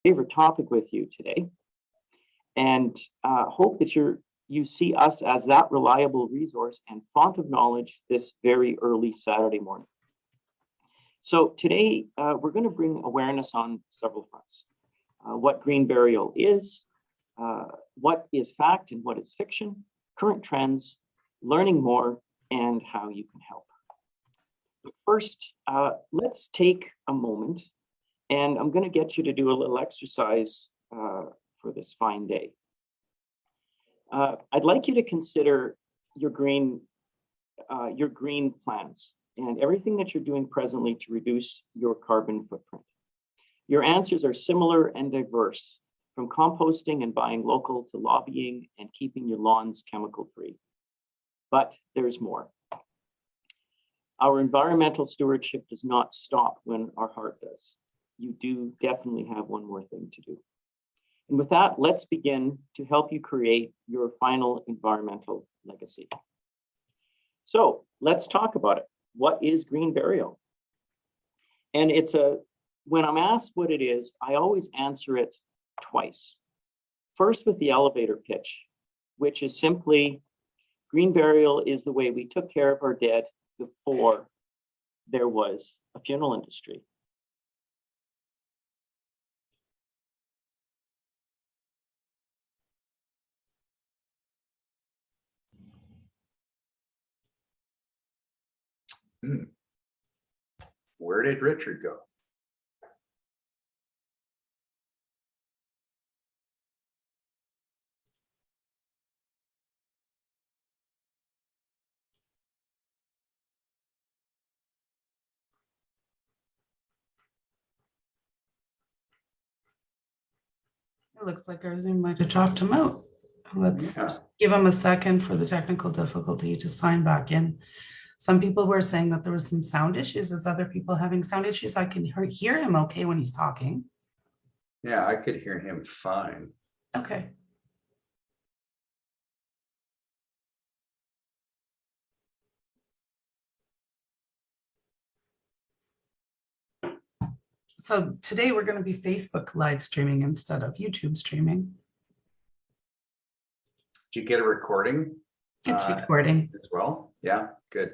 favorite topic with you today, and hope that you see us as that reliable resource and font of knowledge this very early Saturday morning. So today, we're going to bring awareness on several fronts. What green burial is, what is fact and what is fiction, current trends, learning more, and how you can help. But first, let's take a moment, and I'm going to get you to do a little exercise for this fine day. I'd like you to consider your green plans and everything that you're doing presently to reduce your carbon footprint. Your answers are similar and diverse, from composting and buying local to lobbying and keeping your lawns chemical-free. But there's more. Our environmental stewardship does not stop when our heart does. You do definitely have one more thing to do. And with that, let's begin to help you create your final environmental legacy. So let's talk about it. What is green burial? And when I'm asked what it is, I always answer it twice. First with the elevator pitch, which is simply green burial is the way we took care of our dead before there was a funeral industry. Where did Richard go? It looks like our Zoom might have dropped him out. Let's give him a second for the technical difficulty to sign back in. Some people were saying that there was some sound issues. Is other people having sound issues? I can hear him okay when he's talking. Yeah, I could hear him fine. Okay. So today we're going to be Facebook live streaming instead of YouTube streaming. Did you get a recording? It's recording as well. Yeah, good.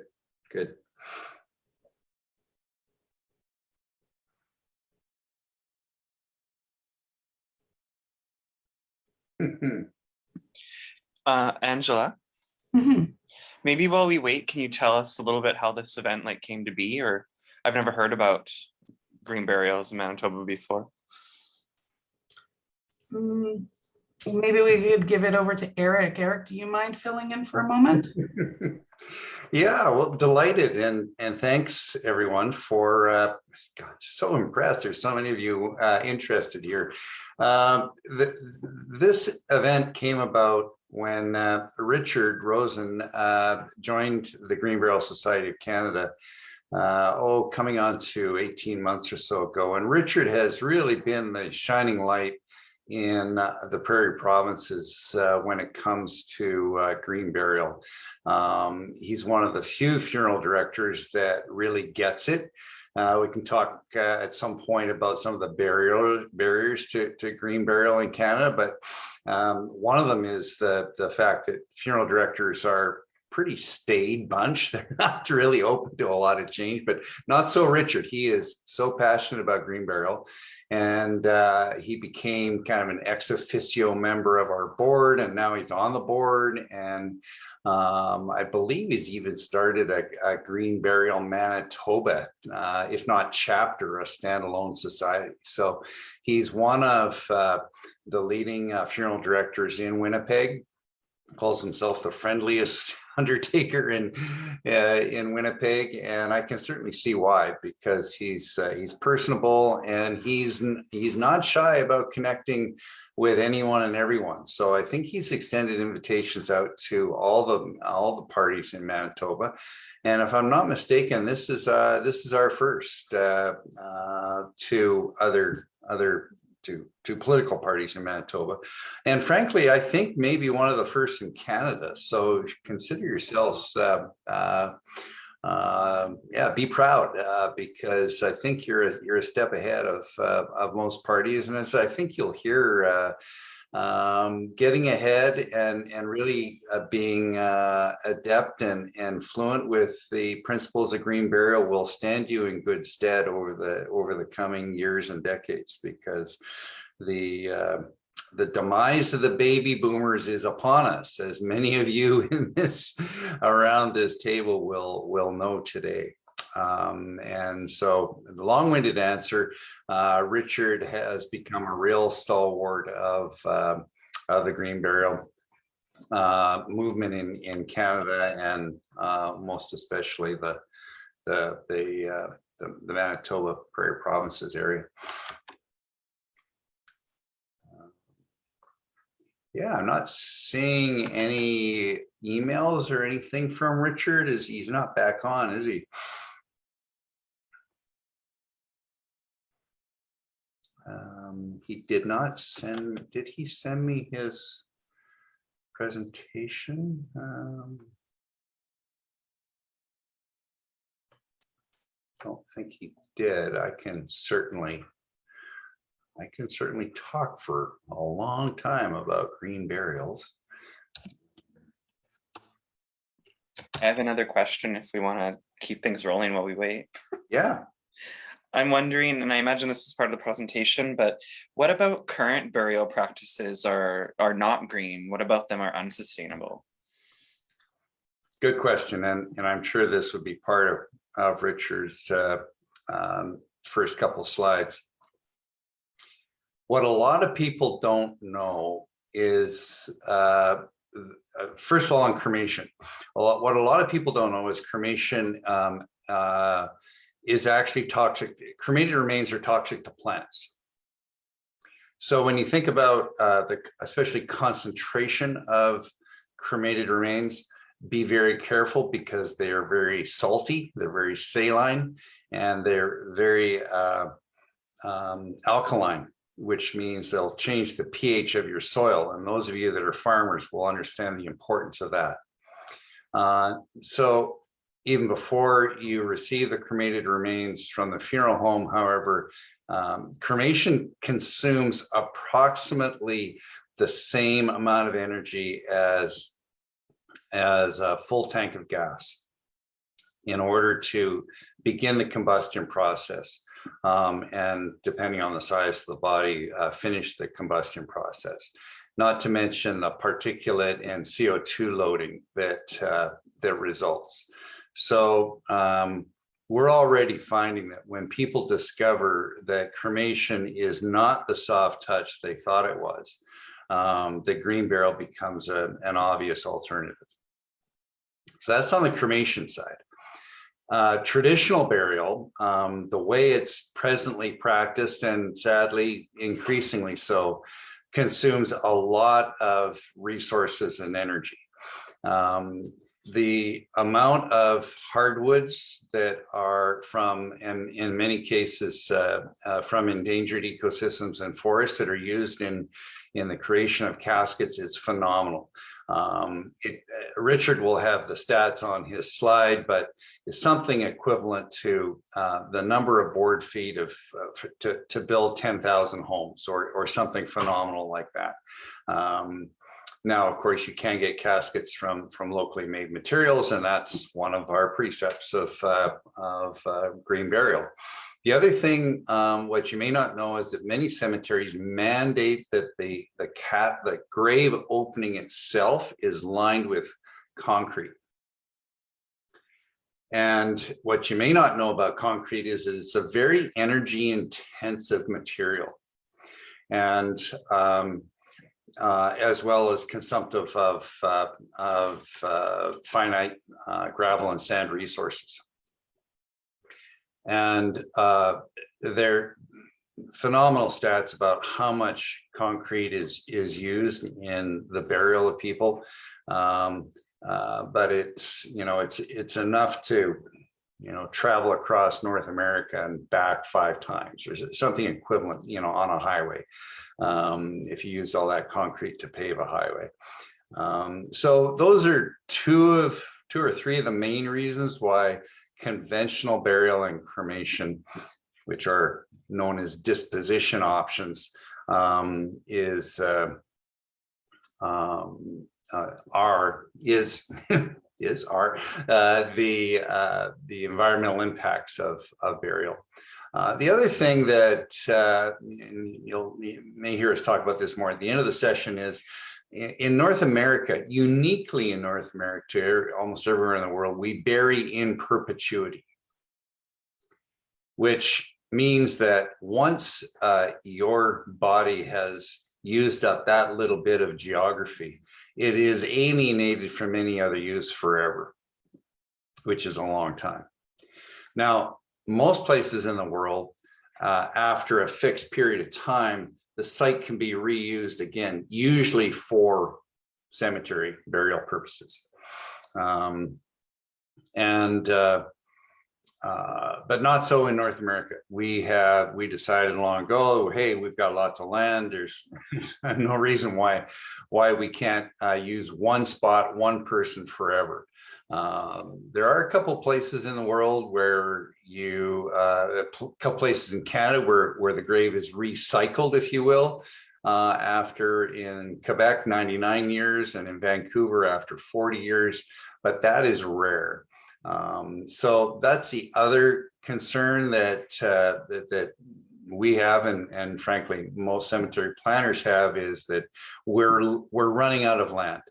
Angela, maybe while we wait, can you tell us a little bit how this event came to be? Or I've never heard about green burials in Manitoba before. Maybe we could give it over to Eric. Eric, do you mind filling in for a moment? Yeah, well, delighted, and thanks everyone for God, so impressed. There's so many of you interested here. This event came about when Richard Rosen joined the Green Burial Society of Canada. Coming on to 18 months or so ago, and Richard has really been the shining light in the prairie provinces when it comes to green burial. He's one of the few funeral directors that really gets it. We can talk at some point about some of the barriers to green burial in Canada, but one of them is the fact that funeral directors are pretty staid bunch. They're not really open to a lot of change, but not so Richard. He is so passionate about green burial, and he became kind of an ex officio member of our board, and now he's on the board, and I believe he's even started a Green Burial Manitoba, if not chapter, a standalone society. So he's one of the leading funeral directors in Winnipeg. Calls himself the friendliest undertaker in Winnipeg, and I can certainly see why, because he's personable, and he's not shy about connecting with anyone and everyone. So I think he's extended invitations out to all the parties in Manitoba, and if I'm not mistaken, this is our first to other to political parties in Manitoba, and frankly, I think maybe one of the first in Canada. So consider yourselves yeah, be proud, because I think you're a step ahead of most parties, and as I think you'll hear, getting ahead and really being adept and fluent with the principles of green burial will stand you in good stead over the coming years and decades, because the demise of the baby boomers is upon us, as many of you in this around this table will know today. And so the long-winded answer, Richard has become a real stalwart of the green burial movement in Canada, and most especially the Manitoba Prairie Provinces area. Yeah, I'm not seeing any emails or anything from Richard. He's not back on, is he? He did not send, did he send me his presentation? Don't think he did. I can certainly talk for a long time about green burials. I have another question if we want to keep things rolling while we wait. Yeah. I'm wondering, and I imagine this is part of the presentation, but what about current burial practices are not green? What about them are unsustainable? Good question, and I'm sure this would be part of Richard's first couple slides. What a lot of people don't know is, first of all, on cremation, what a lot of people don't know is cremation is actually toxic. Cremated remains are toxic to plants. So when you think about especially concentration of cremated remains, be very careful, because they are very salty, they're very saline, and they're very alkaline, which means they'll change the pH of your soil. And those of you that are farmers will understand the importance of that. So even before you receive the cremated remains from the funeral home, however, cremation consumes approximately the same amount of energy as a full tank of gas in order to begin the combustion process. And depending on the size of the body, finish the combustion process. Not to mention the particulate and CO2 loading that results. So we're already finding that when people discover that cremation is not the soft touch they thought it was, the green burial becomes an obvious alternative. So that's on the cremation side. Traditional burial, the way it's presently practiced, and sadly increasingly so, consumes a lot of resources and energy. The amount of hardwoods that are from, and in many cases from endangered ecosystems and forests that are used in the creation of caskets is phenomenal. Richard will have the stats on his slide, but it's something equivalent to the number of board feet to build 10,000 homes or something phenomenal like that. Now, of course, you can get caskets from locally made materials, and that's one of our precepts of green burial. The other thing, what you may not know, is that many cemeteries mandate that the grave opening itself is lined with concrete. And what you may not know about concrete is that it's a very energy intensive material, and as well as consumptive of finite gravel and sand resources. And they're phenomenal stats about how much concrete is used in the burial of people, but it's enough to travel across North America and back 5 times, or something equivalent, on a highway, if you used all that concrete to pave a highway. So those are two of two or three of the main reasons why conventional burial and cremation, which are known as disposition options, is the environmental impacts of burial. The other thing that and you may hear us talk about this more at the end of the session is in North America, uniquely in North America, almost everywhere in the world, we bury in perpetuity, which means that once your body has used up that little bit of geography, it is alienated from any other use forever, which is a long time. Now, most places in the world, after a fixed period of time, the site can be reused again, usually for cemetery burial purposes. But not so in North America. We decided long ago, hey, we've got lots of land. There's no reason why we can't use one spot, one person forever. There are a couple places in the world where a couple places in Canada where the grave is recycled, if you will, after in Quebec 99 years and in Vancouver after 40 years, but that is rare. So that's the other concern that we have, and frankly most cemetery planners have, is that we're running out of land.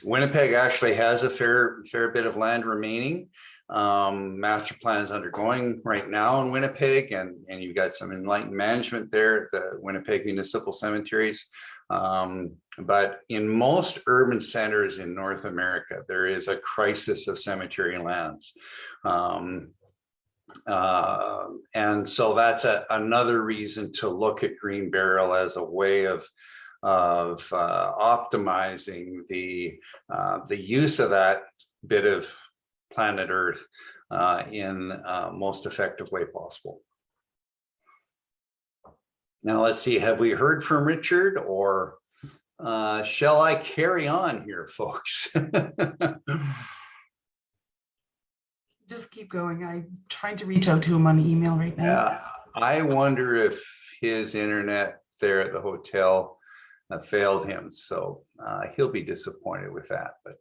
Winnipeg actually has a fair bit of land remaining. Master plan is undergoing right now in Winnipeg, and you've got some enlightened management there at the Winnipeg Municipal Cemeteries. But in most urban centers in North America, there is a crisis of cemetery lands. And so that's another reason to look at green burial as a way of optimizing the use of that bit of planet Earth in most effective way possible. Now let's see, have we heard from Richard, or shall I carry on here, folks? Just keep going. I'm trying to reach out to him on email right now. Yeah, I wonder if his internet there at the hotel failed him, so he'll be disappointed with that. But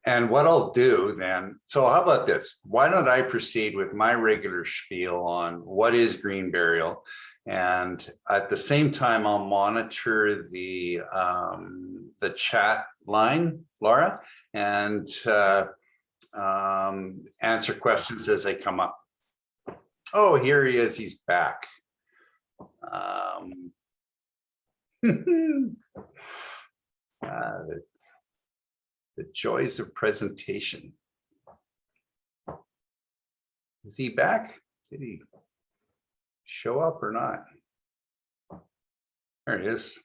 and what I'll do then, so how about this? Why don't I proceed with my regular spiel on what is green burial, and at the same time I'll monitor the chat line, Laura, and answer questions as they come up. Oh, here he is. He's back. The joys of presentation. Is he back? Did he show up or not? There he is.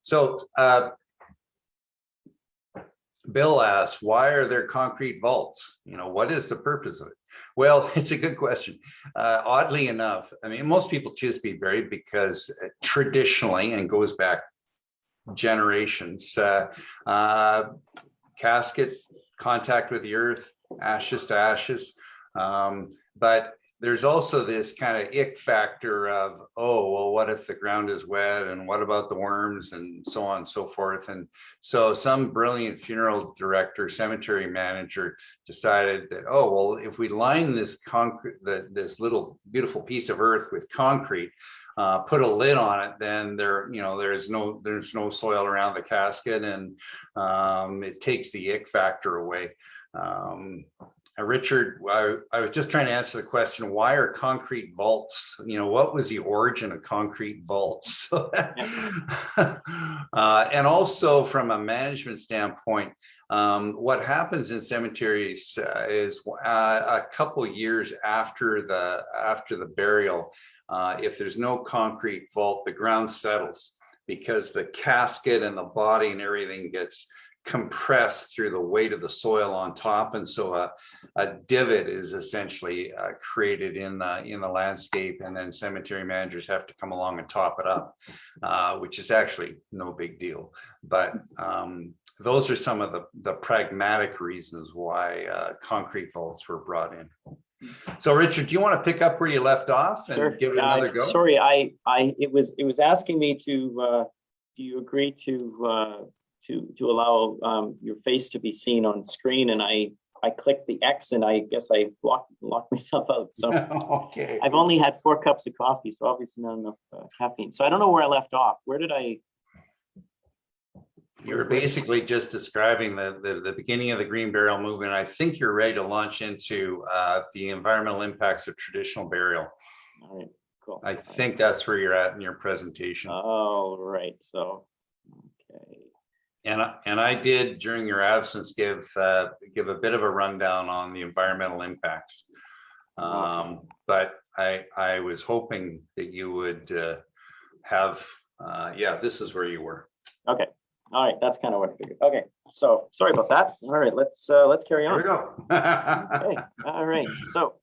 So Bill asks, why are there concrete vaults? You know, what is the purpose of it? Well, it's a good question. Oddly enough, I mean, most people choose to be buried because traditionally, and goes back generations, casket, contact with the earth, ashes to ashes. But there's also this kind of ick factor of, oh, well, what if the ground is wet, and what about the worms, and so on and so forth. And so some brilliant funeral director, cemetery manager decided that, oh, well, if we line this concrete, this little beautiful piece of earth with concrete, put a lid on it, then there's no soil around the casket, and it takes the ick factor away. Richard, I was just trying to answer the question, why are concrete vaults? You know, what was the origin of concrete vaults? And also from a management standpoint, what happens in cemeteries is a couple years after the burial, if there's no concrete vault, the ground settles, because the casket and the body and everything gets compress through the weight of the soil on top, and so a divot is essentially created in the landscape, and then cemetery managers have to come along and top it up, which is actually no big deal. But those are some of the pragmatic reasons why concrete vaults were brought in. So Richard, do you want to pick up where you left off and Sure. give it another go? Sorry, it was asking me to, do you agree to allow your face to be seen on screen? And I clicked the X, and I guess I locked myself out. So Okay. I've only had 4 cups of coffee, so obviously not enough caffeine. So I don't know where I left off. Where did I? You were basically just describing the beginning of the green burial movement. I think you're ready to launch into the environmental impacts of traditional burial. All right, cool. I think that's where you're at in your presentation. Oh, right. So, okay. And I did, during your absence, give a bit of a rundown on the environmental impacts. But I was hoping that you would have, yeah, this is where you were. Okay. All right. That's kind of what I figured. Okay. So sorry about that. All right. Let's carry on. Here we go. Okay. All right. So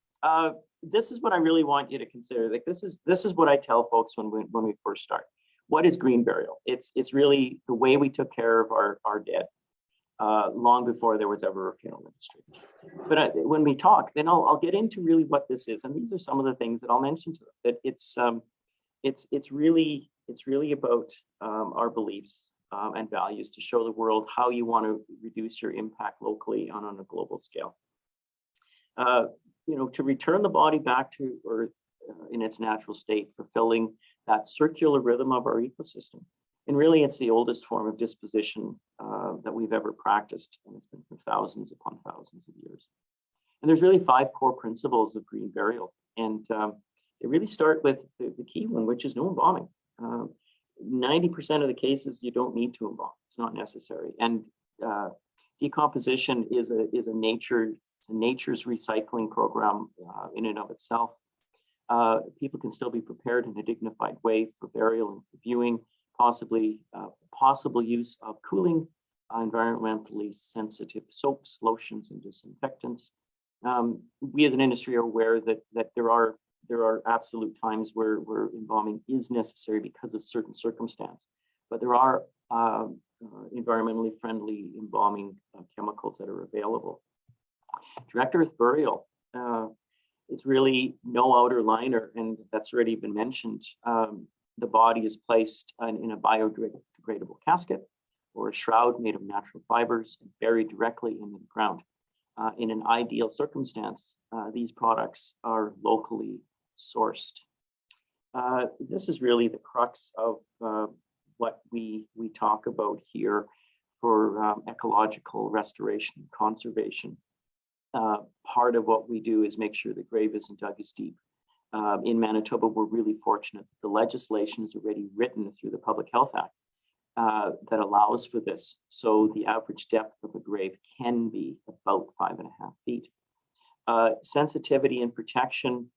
this is what I really want you to consider. Like this is what I tell folks when we first start. What is green burial? It's really the way we took care of our dead long before there was ever a funeral industry. But when we talk, then I'll get into really what this is, and these are some of the things that I'll mention to them. That it's really about our beliefs and values to show the world how you want to reduce your impact locally on a global scale. To return the body back to Earth in its natural state, fulfilling that circular rhythm of our ecosystem. And really, it's the oldest form of disposition that we've ever practiced, and it's been for thousands upon thousands of years. And there's really 5 core principles of green burial, and they really start with the key one, which is no embalming. 90% of the cases you don't need to embalm; it's not necessary. And decomposition is nature's recycling program in and of itself. People can still be prepared in a dignified way for burial and for viewing, possibly possible use of cooling, environmentally sensitive soaps, lotions, and disinfectants. We as an industry are aware that there are absolute times where embalming is necessary because of certain circumstance, but there are environmentally friendly embalming chemicals that are available. Direct earth burial. It's really no outer liner, and that's already been mentioned. The body is placed in a biodegradable casket or a shroud made of natural fibers and buried directly in the ground. In an ideal circumstance, these products are locally sourced. This is really the crux of what we talk about here for ecological restoration and conservation. Part of what we do is make sure the grave isn't dug as deep. In Manitoba, we're really fortunate. The legislation is already written through the Public Health Act that allows for this. So the average depth of a grave can be about 5.5 feet. Sensitivity and protection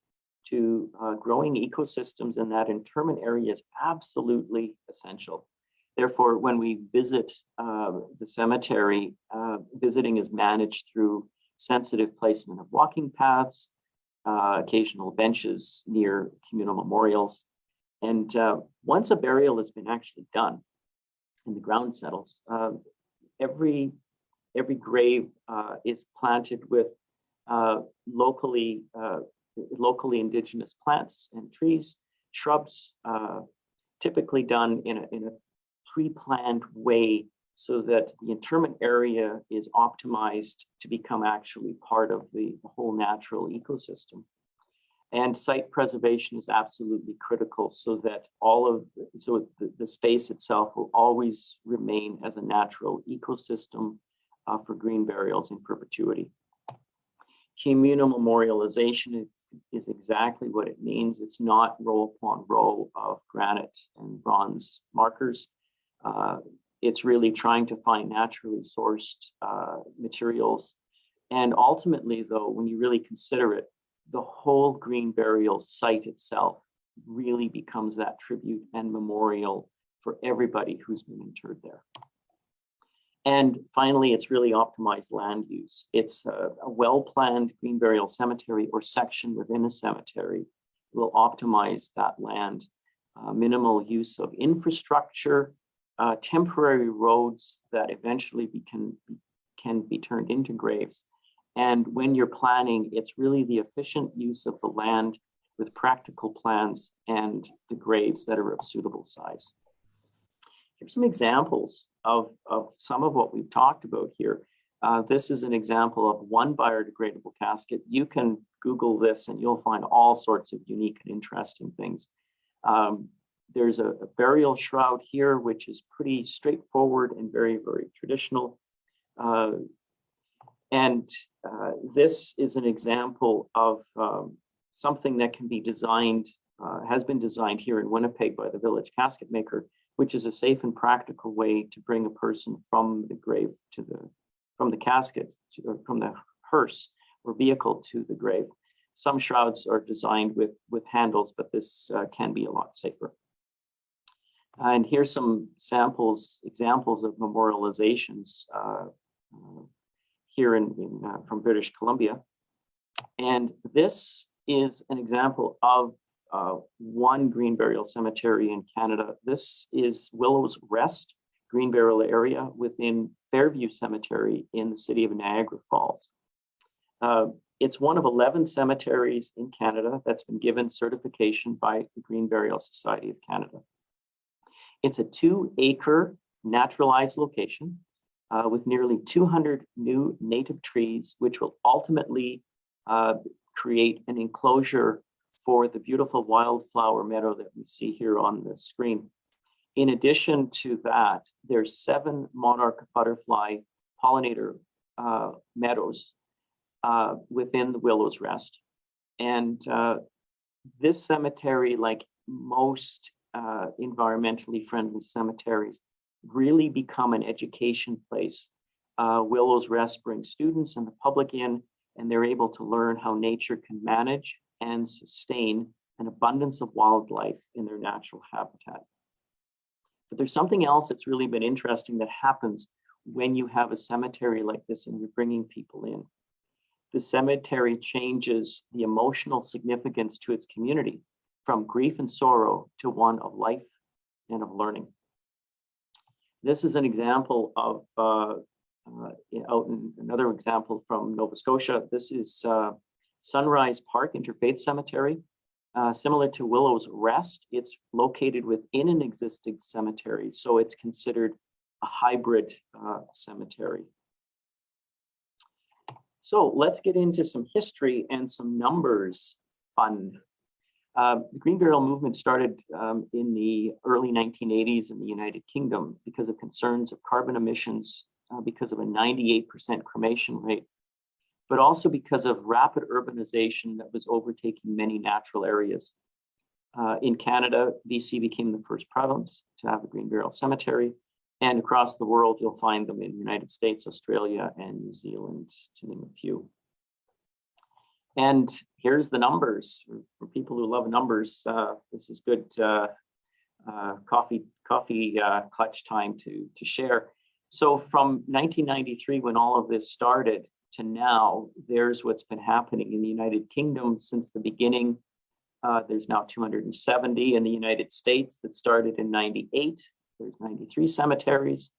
to growing ecosystems in that interment area is absolutely essential. Therefore, when we visit the cemetery, visiting is managed through sensitive placement of walking paths, occasional benches near communal memorials. And once a burial has been actually done and the ground settles, every grave is planted with locally indigenous plants and trees, shrubs, typically done in a pre-planned way so that the interment area is optimized to become actually part of the whole natural ecosystem. And site preservation is absolutely critical so that the space itself will always remain as a natural ecosystem for green burials in perpetuity. Communal memorialization is exactly what it means. It's not row upon row of granite and bronze markers. It's really trying to find naturally sourced materials. And ultimately, though, when you really consider it, the whole green burial site itself really becomes that tribute and memorial for everybody who's been interred there. And finally, it's really optimized land use. It's a well-planned green burial cemetery or section within a cemetery will optimize that land. Minimal use of infrastructure, temporary roads that eventually can be turned into graves. And when you're planning, it's really the efficient use of the land with practical plans and the graves that are of suitable size. Here's some examples of some of what we've talked about here. This is an example of one biodegradable casket. You can Google this and you'll find all sorts of unique and interesting things. There's a burial shroud here, which is pretty straightforward and very, very traditional. This is an example of something that can be designed, has been designed here in Winnipeg by the village casket maker, which is a safe and practical way to bring a person from the grave to from the casket, from the hearse or vehicle to the grave. Some shrouds are designed with handles, but this can be a lot safer. And here's some examples of memorializations here from British Columbia. And this is an example of one green burial cemetery in Canada. This is Willow's Rest green burial area within Fairview Cemetery in the city of Niagara Falls. It's one of 11 cemeteries in Canada that's been given certification by the Green Burial Society of Canada. It's a 2-acre naturalized location with nearly 200 new native trees, which will ultimately create an enclosure for the beautiful wildflower meadow that we see here on the screen. In addition to that, there's 7 monarch butterfly pollinator meadows within the Willow's Rest. And this cemetery, like most environmentally friendly cemeteries, really become an education place. Willow's Rest brings students and the public in, and they're able to learn how nature can manage and sustain an abundance of wildlife in their natural habitat. But there's something else that's really been interesting that happens when you have a cemetery like this and you're bringing people in. The cemetery changes the emotional significance to its community from grief and sorrow to one of life and of learning. This is an example of another example from Nova Scotia. This is Sunrise Park Interfaith Cemetery. Similar to Willow's Rest, it's located within an existing cemetery, so it's considered a hybrid cemetery. So let's get into some history and some numbers fun. The Green Burial movement started in the early 1980s in the United Kingdom because of concerns of carbon emissions, because of a 98% cremation rate, but also because of rapid urbanization that was overtaking many natural areas. In Canada, BC became the first province to have a green burial cemetery, and across the world, you'll find them in the United States, Australia, and New Zealand, to name a few. And here's the numbers. For people who love numbers, this is good coffee clutch time to share. So from 1993, when all of this started, to now, there's what's been happening in the United Kingdom since the beginning. There's now 270 in the United States that started in 98. There's 93 cemeteries.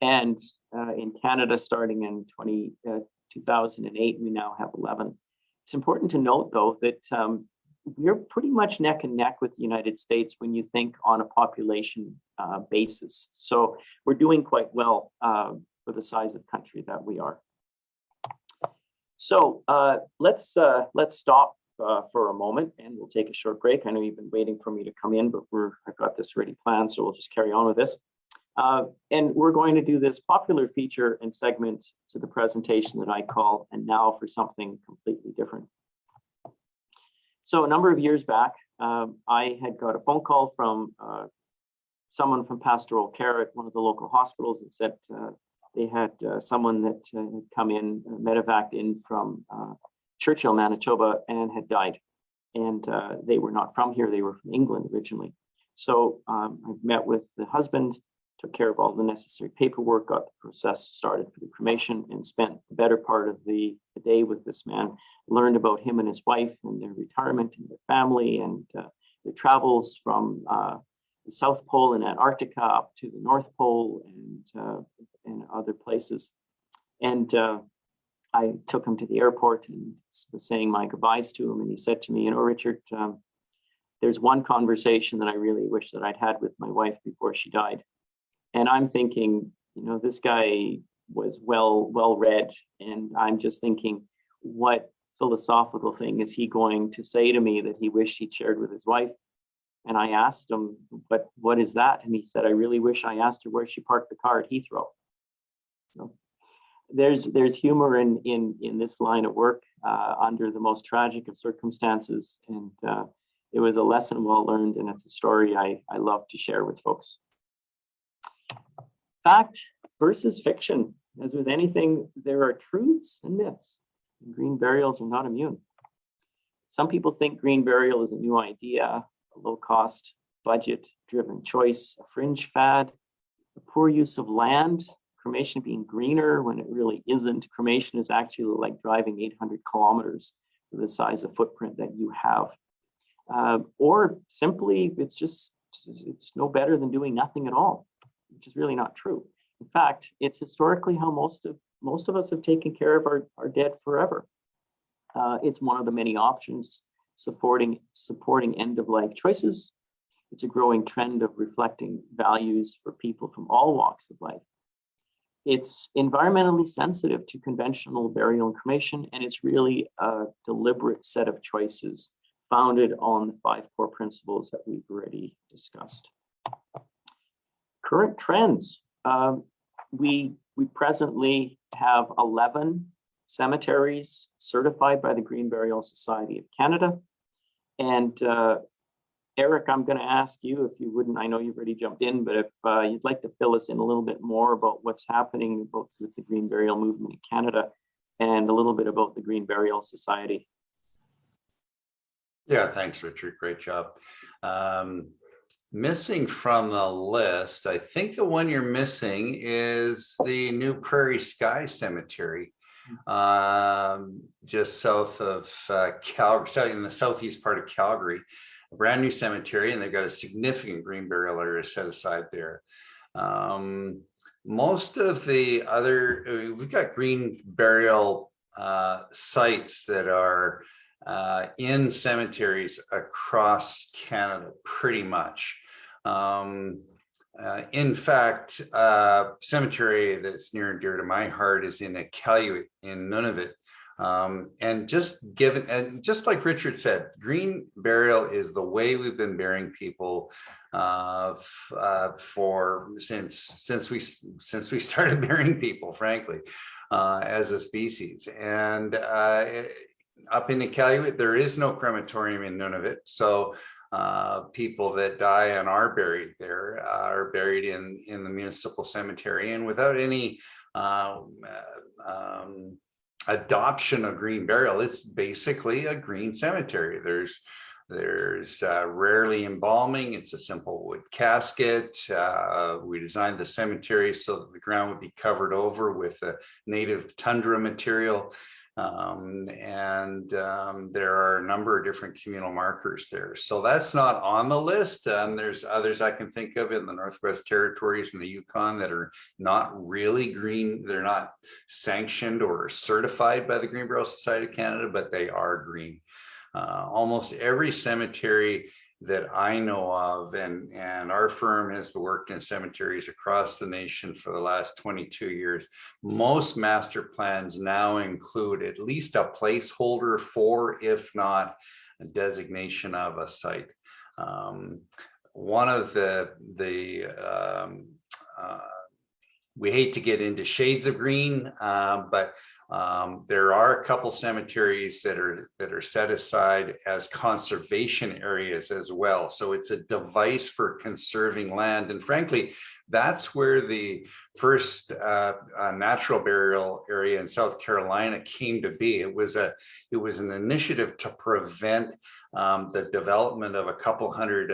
And in Canada, starting in 2008, we now have 11. It's important to note, though, that we're pretty much neck and neck with the United States when you think on a population basis. So we're doing quite well for the size of country that we are. So let's stop for a moment and we'll take a short break. I know you've been waiting for me to come in, but I've got this already planned, so we'll just carry on with this. And we're going to do this popular feature and segment to the presentation that I call "And Now for Something Completely Different." So a number of years back, I had got a phone call from someone from pastoral care at one of the local hospitals that said they had someone that had come in, medevaced in from Churchill, Manitoba, and had died. And they were not from here, they were from England originally. So I met with the husband took care of all the necessary paperwork, got the process started for the cremation, and spent the better part of the day with this man, learned about him and his wife and their retirement and their family and their travels from the South Pole and Antarctica up to the North Pole and other places. And I took him to the airport and was saying my goodbyes to him. And he said to me, you know, Richard, there's one conversation that I really wish that I'd had with my wife before she died. And I'm thinking, you know, this guy was well read. And I'm just thinking, what philosophical thing is he going to say to me that he wished he'd shared with his wife? And I asked him, but what is that? And he said, I really wish I asked her where she parked the car at Heathrow. So there's humor in this line of work under the most tragic of circumstances. And it was a lesson well learned, and it's a story I love to share with folks. Fact versus fiction. As with anything, there are truths and myths. And green burials are not immune. Some people think green burial is a new idea, a low-cost, budget-driven choice, a fringe fad, a poor use of land, cremation being greener when it really isn't. Cremation is actually like driving 800 kilometers for the size of footprint that you have. Or simply, it's no better than doing nothing at all, which is really not true. In fact, it's historically how most of us have taken care of our dead forever. It's one of the many options supporting end-of-life choices. It's a growing trend of reflecting values for people from all walks of life. It's environmentally sensitive to conventional burial and cremation, and it's really a deliberate set of choices founded on the 5 core principles that we've already discussed. Current trends. We presently have 11 cemeteries certified by the Green Burial Society of Canada. And Eric, I'm going to ask you, if you wouldn't, I know you've already jumped in, but if you'd like to fill us in a little bit more about what's happening both with the green burial movement in Canada and a little bit about the Green Burial Society. Yeah, thanks, Richard. Great job. Missing from the list, I think the one you're missing is the New Prairie Sky Cemetery, just south of Calgary, in the southeast part of Calgary. A brand new cemetery, and they've got a significant green burial area set aside there. Most of the other, we've got green burial sites that are in cemeteries across Canada, pretty much. In fact, cemetery that's near and dear to my heart is in Iqaluit in Nunavut. And just like Richard said, green burial is the way we've been burying people since we started burying people, frankly, as a species. And up in Iqaluit, there is no crematorium in Nunavut, so people that die and are buried there are buried in the municipal cemetery, and without any adoption of green burial, it's basically a green cemetery. There's rarely embalming. It's a simple wood casket. We designed the cemetery so that the ground would be covered over with a native tundra material. There are a number of different communal markers there. So that's not on the list. There's others I can think of in the Northwest Territories and the Yukon that are not really green. They're not sanctioned or certified by the Green Burial Society of Canada, but they are green. Almost every cemetery that I know of, and our firm has worked in cemeteries across the nation for the last 22 years. Most master plans now include at least a placeholder for, if not a designation of a site. One of we hate to get into shades of green, but There are a couple cemeteries that are set aside as conservation areas as well. So it's a device for conserving land. And frankly, that's where the first natural burial area in South Carolina came to be. It was an initiative to prevent the development of a couple hundred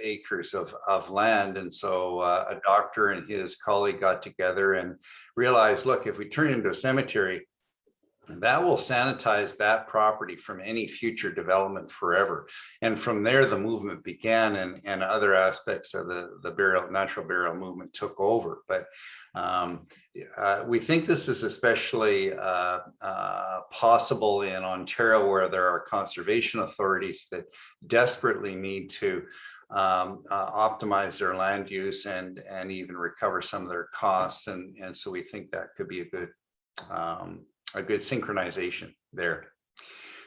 acres of land. And so a doctor and his colleague got together and realized, look, if we turn it into a cemetery, that will sanitize that property from any future development forever. And from there, the movement began, and other aspects of the natural burial movement took over. But we think this is especially possible in Ontario, where there are conservation authorities that desperately need to optimize their land use and even recover some of their costs. And so we think that could be a good synchronization there.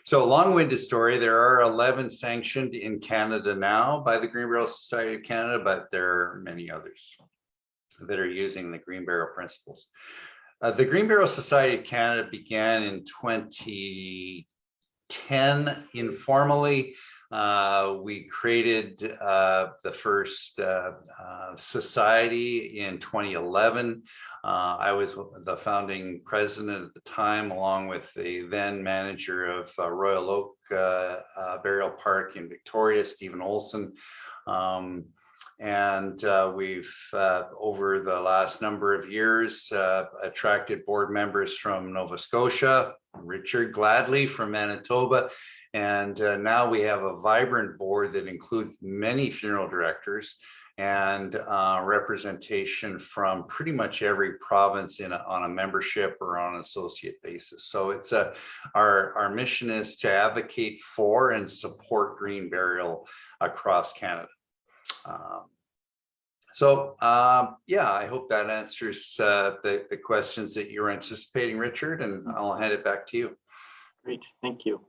So long-winded story, there are 11 sanctioned in Canada now by the Green Burial Society of Canada, but there are many others that are using the green burial principles. The Green Burial Society of Canada began in 2010 informally. We created the first society in 2011. I was the founding president at the time, along with the then manager of Royal Oak Burial Park in Victoria, Stephen Olson. And we've, over the last number of years, attracted board members from Nova Scotia, Richard Gladley from Manitoba, and now we have a vibrant board that includes many funeral directors and representation from pretty much every province on a membership or on an associate basis. So it's our mission is to advocate for and support green burial across Canada. Yeah, I hope that answers the questions that you were anticipating, Richard, and I'll hand it back to you. Great, thank you.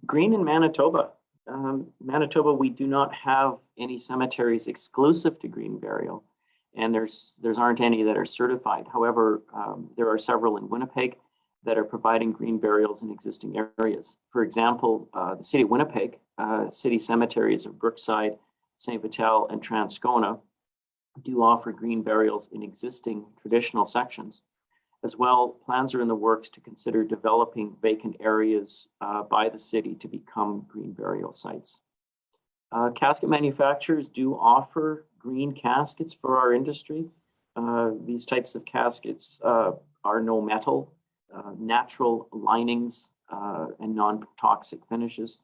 Green in Manitoba. Manitoba, we do not have any cemeteries exclusive to green burial, and there's aren't any that are certified. However, there are several in Winnipeg that are providing green burials in existing areas. For example, the city of Winnipeg, city cemeteries of Brookside, St. Vital, and Transcona do offer green burials in existing traditional sections. As well, plans are in the works to consider developing vacant areas by the city to become green burial sites. Casket manufacturers do offer green caskets for our industry. These types of caskets are no metal, natural linings, and non-toxic finishes.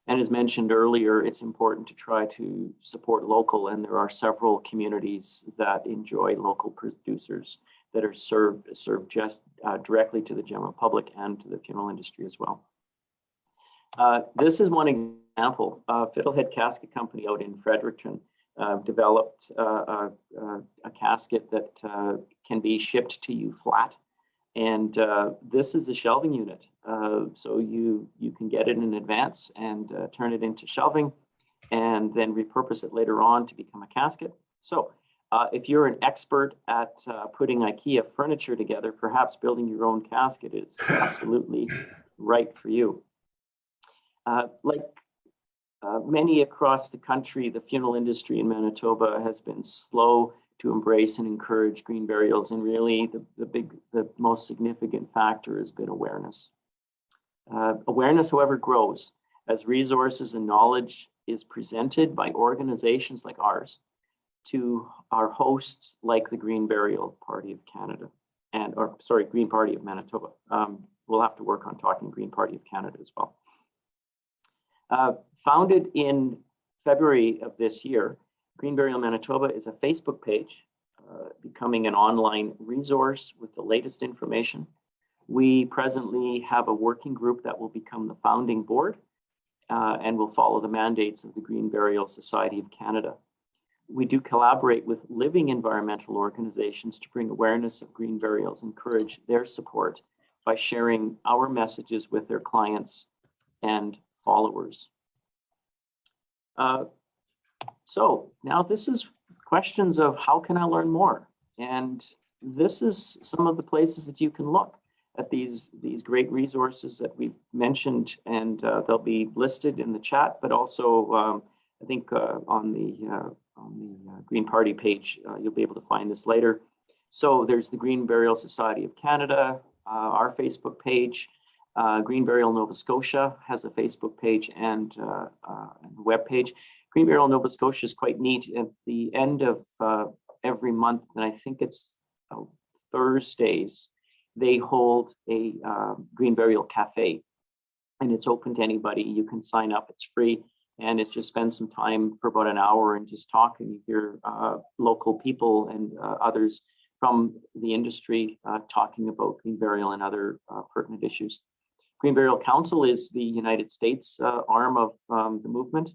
And as mentioned earlier, it's important to try to support local, and there are several communities that enjoy local producers that are served just directly to the general public and to the funeral industry as well. This is one example. Fiddlehead Casket Company out in Fredericton developed a casket that can be shipped to you flat. And this is the shelving unit. So you can get it in advance and turn it into shelving and then repurpose it later on to become a casket. So if you're an expert at putting IKEA furniture together, perhaps building your own casket is absolutely right for you. Like many across the country, the funeral industry in Manitoba has been slow to embrace and encourage green burials, and really the most significant factor has been awareness. Awareness, however, grows as resources and knowledge is presented by organizations like ours to our hosts like the Green Burial Party of Canada Green Party of Manitoba. We'll have to work on talking Green Party of Canada as well. Founded in February of this year, Green Burial Manitoba is a Facebook page, becoming an online resource with the latest information. We presently have a working group that will become the founding board and will follow the mandates of the Green Burial Society of Canada. We do collaborate with living environmental organizations to bring awareness of green burials, encourage their support by sharing our messages with their clients and followers. So now this is questions of how can I learn more? And this is some of the places that you can look at these great resources that we've mentioned, and they'll be listed in the chat, but also I think on the Green Party page, you'll be able to find this later. So there's the Green Burial Society of Canada, our Facebook page. Green Burial Nova Scotia has a Facebook page and a web page. Green Burial Nova Scotia is quite neat. At the end of every month, and I think it's Thursdays, they hold a Green Burial Cafe, and it's open to anybody. You can sign up, it's free, and it's just spend some time for about an hour and just talk, and you hear local people and others from the industry talking about green burial and other pertinent issues. Green Burial Council is the United States arm of the movement.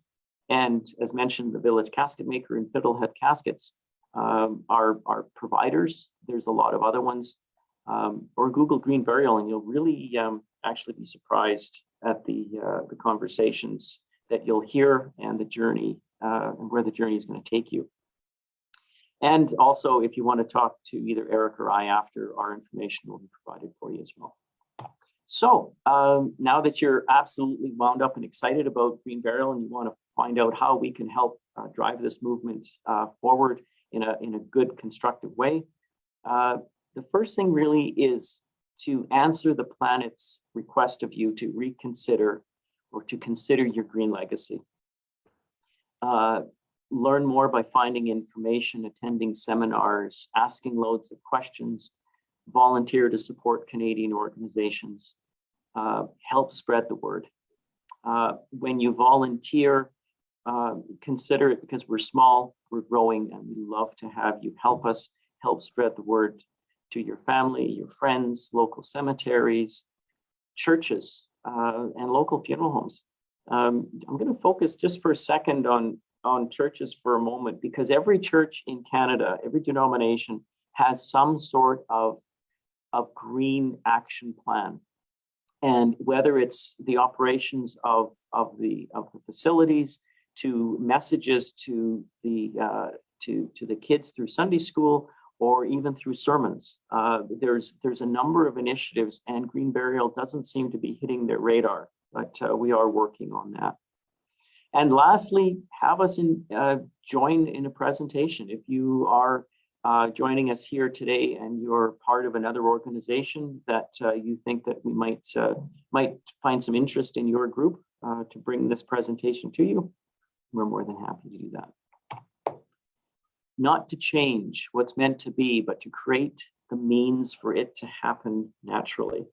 And as mentioned, the Village Casket Maker and Fiddlehead Caskets are providers. There's a lot of other ones. Or Google Green Burial, and you'll really actually be surprised at the conversations that you'll hear and the journey and where the journey is going to take you. And also, if you want to talk to either Eric or I after, our information will be provided for you as well. So now that you're absolutely wound up and excited about Green Burial, and you want to find out how we can help drive this movement forward in a good, constructive way, the first thing really is to answer the planet's request of you to reconsider or to consider your green legacy. Learn more by finding information, attending seminars, asking loads of questions, volunteer to support Canadian organizations, help spread the word. When you volunteer, consider it, because we're small, we're growing, and we love to have you help us help spread the word to your family, your friends, local cemeteries, churches, and local funeral homes. I'm going to focus just for a second on churches for a moment, because every church in Canada, every denomination has some sort of green action plan. And whether it's the operations of the facilities, to messages to the kids through Sunday school, or even through sermons, there's a number of initiatives, and Green Burial doesn't seem to be hitting their radar, but we are working on that. And lastly, have us join in a presentation. If you are joining us here today and you're part of another organization that you think that we might find some interest in your group to bring this presentation to you, we're more than happy to do that. Not to change what's meant to be, but to create the means for it to happen naturally.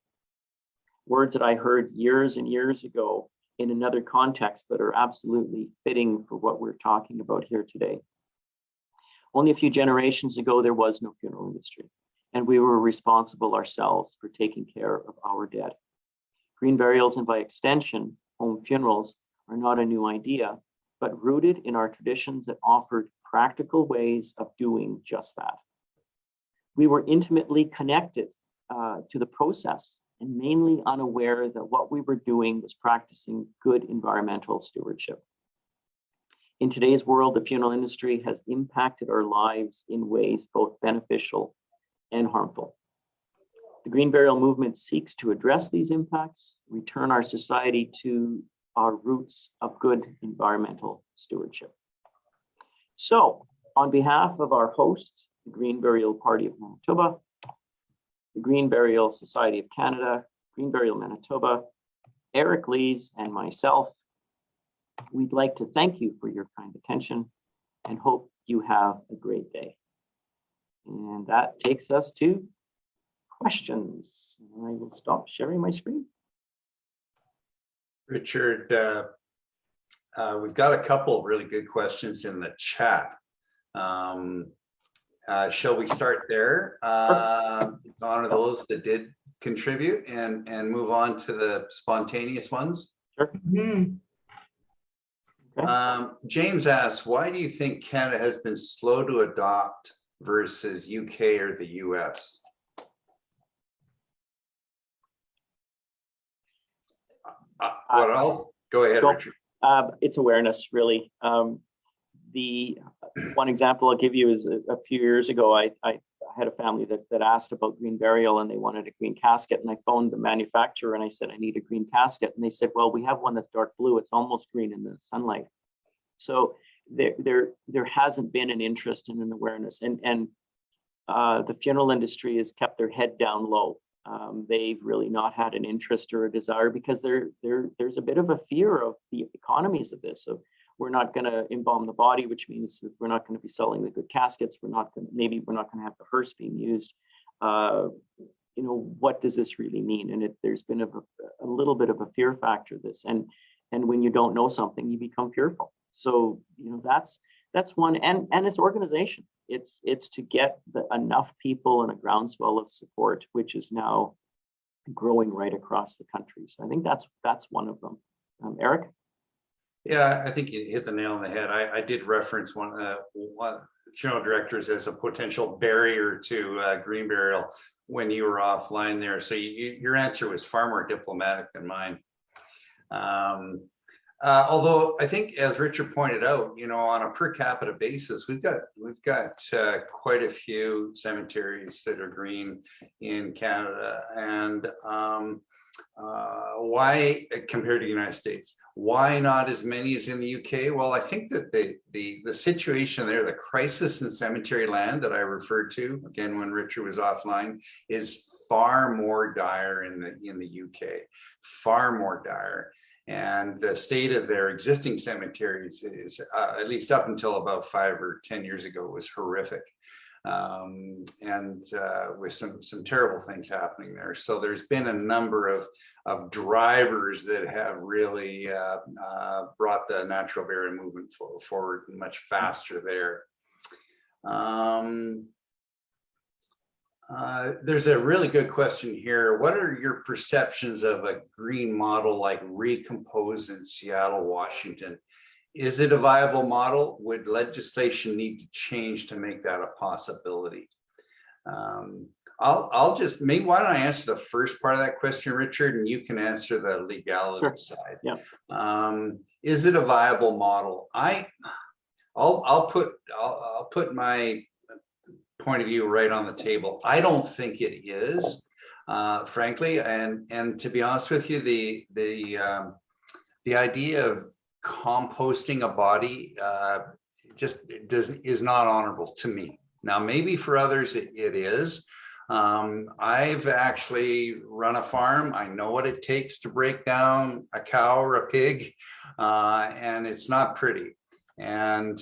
Words that I heard years and years ago in another context, but are absolutely fitting for what we're talking about here today. Only a few generations ago, there was no funeral industry, and we were responsible ourselves for taking care of our dead. Green burials, and by extension, home funerals, are not a new idea, but rooted in our traditions that offered practical ways of doing just that. We were intimately connected to the process, and mainly unaware that what we were doing was practicing good environmental stewardship. In today's world, the funeral industry has impacted our lives in ways both beneficial and harmful. The Green Burial movement seeks to address these impacts, return our society to our roots of good environmental stewardship. So, on behalf of our host, the Green Burial Party of Manitoba, the Green Burial Society of Canada, Green Burial Manitoba, Eric Lees, and myself, we'd like to thank you for your kind attention and hope you have a great day. And that takes us to questions. I will stop sharing my screen. Richard, we've got a couple of really good questions in the chat. Shall we start there? Honor those that did contribute and move on to the spontaneous ones? Sure. Mhm. Okay. James asks, why do you think Canada has been slow to adopt versus UK or the US? Go ahead, Richard. It's awareness, really. The one example I'll give you is a few years ago, I had a family that asked about green burial and they wanted a green casket. And I phoned the manufacturer and I said, I need a green casket. And they said, well, we have one that's dark blue. It's almost green in the sunlight. So there hasn't been an interest and an awareness. And the funeral industry has kept their head down low. They've really not had an interest or a desire because there's a bit of a fear of the economies of this. So we're not going to embalm the body, which means that we're not going to be selling the good caskets. Maybe we're not going to have the hearse being used. What does this really mean? And there's been a little bit of a fear factor this. And when you don't know something, you become fearful. So that's one. And it's organization. It's to get enough people and a groundswell of support, which is now growing right across the country. So I think that's one of them. Eric? Yeah, I think you hit the nail on the head. I did reference one funeral directors as a potential barrier to green burial when you were offline there. So your answer was far more diplomatic than mine. Although I think, as Richard pointed out, on a per capita basis, we've got quite a few cemeteries that are green in Canada, and why, compared to the United States, why not as many as in the UK? Well, I think that the situation there, the crisis in cemetery land that I referred to again when Richard was offline, is far more dire in the UK, far more dire. And the state of their existing cemeteries is, at least up until about 5 or 10 years ago, was horrific. With some terrible things happening there. So there's been a number of drivers that have really brought the natural burial movement forward much faster there. There's a really good question here. What are your perceptions of a green model like Recompose in Seattle, Washington? Is it a viable model? Would legislation need to change to make that a possibility? I'll just, maybe why don't I answer the first part of that question, Richard, and you can answer the legality side. Yeah. Is it a viable model? I'll put my point of view right on the table. I don't think it is, frankly, and to be honest with you, the idea of composting a body is not honorable to me. Now, maybe for others it is. I've actually run a farm. I know what it takes to break down a cow or a pig, and it's not pretty. And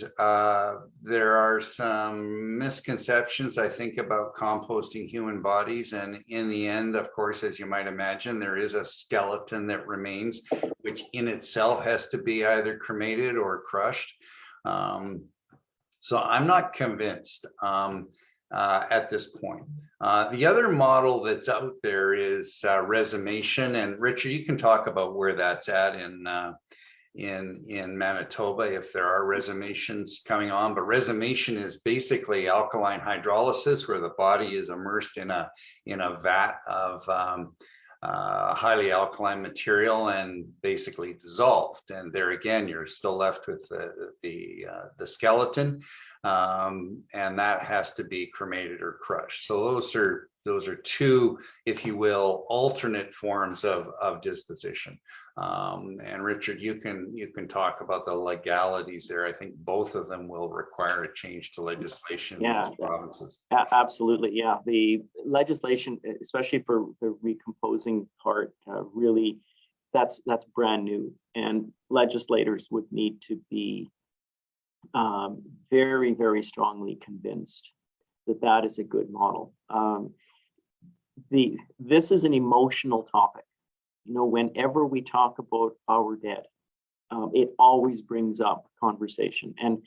there are some misconceptions, I think, about composting human bodies. And in the end, of course, as you might imagine, there is a skeleton that remains, which in itself has to be either cremated or crushed. So I'm not convinced at this point. The other model that's out there is Resumation. And Richard, you can talk about where that's at in Manitoba, if there are resumations coming on. But resumation is basically alkaline hydrolysis, where the body is immersed in a vat of highly alkaline material and basically dissolved. And there again, you're still left with the skeleton, and that has to be cremated or crushed. So those are two, if you will, alternate forms of disposition. And Richard, you can talk about the legalities there. I think both of them will require a change to legislation in these provinces. Absolutely, yeah. The legislation, especially for the recomposing part, really, that's brand new, and legislators would need to be very, very strongly convinced that is a good model. This is an emotional topic. Whenever we talk about our dead, it always brings up conversation. And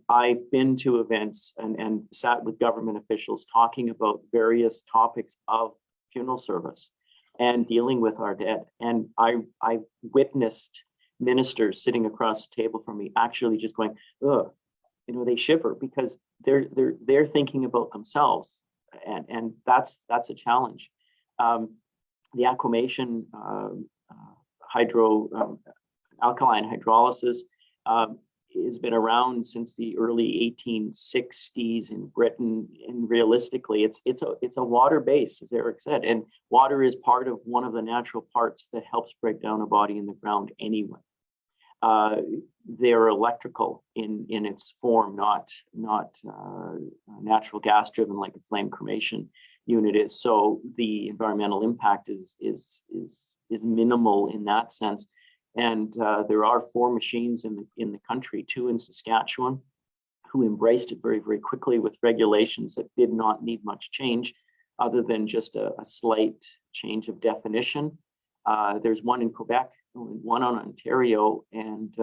I've been to events and sat with government officials talking about various topics of funeral service and dealing with our dead. And I witnessed ministers sitting across the table from me actually just going, ugh, they shiver because they're thinking about themselves. And that's a challenge. The aquamation, alkaline hydrolysis, has been around since the early 1860s in Britain, and realistically, it's a water base, as Eric said, and water is part of one of the natural parts that helps break down a body in the ground anyway. They're electrical in its form, not natural gas driven like a flame cremation unit is. So the environmental impact is minimal in that sense. And there are 4 machines in the country, 2 in Saskatchewan, who embraced it very, very quickly with regulations that did not need much change, other than just a slight change of definition. There's 1 in Quebec, 1 on Ontario, and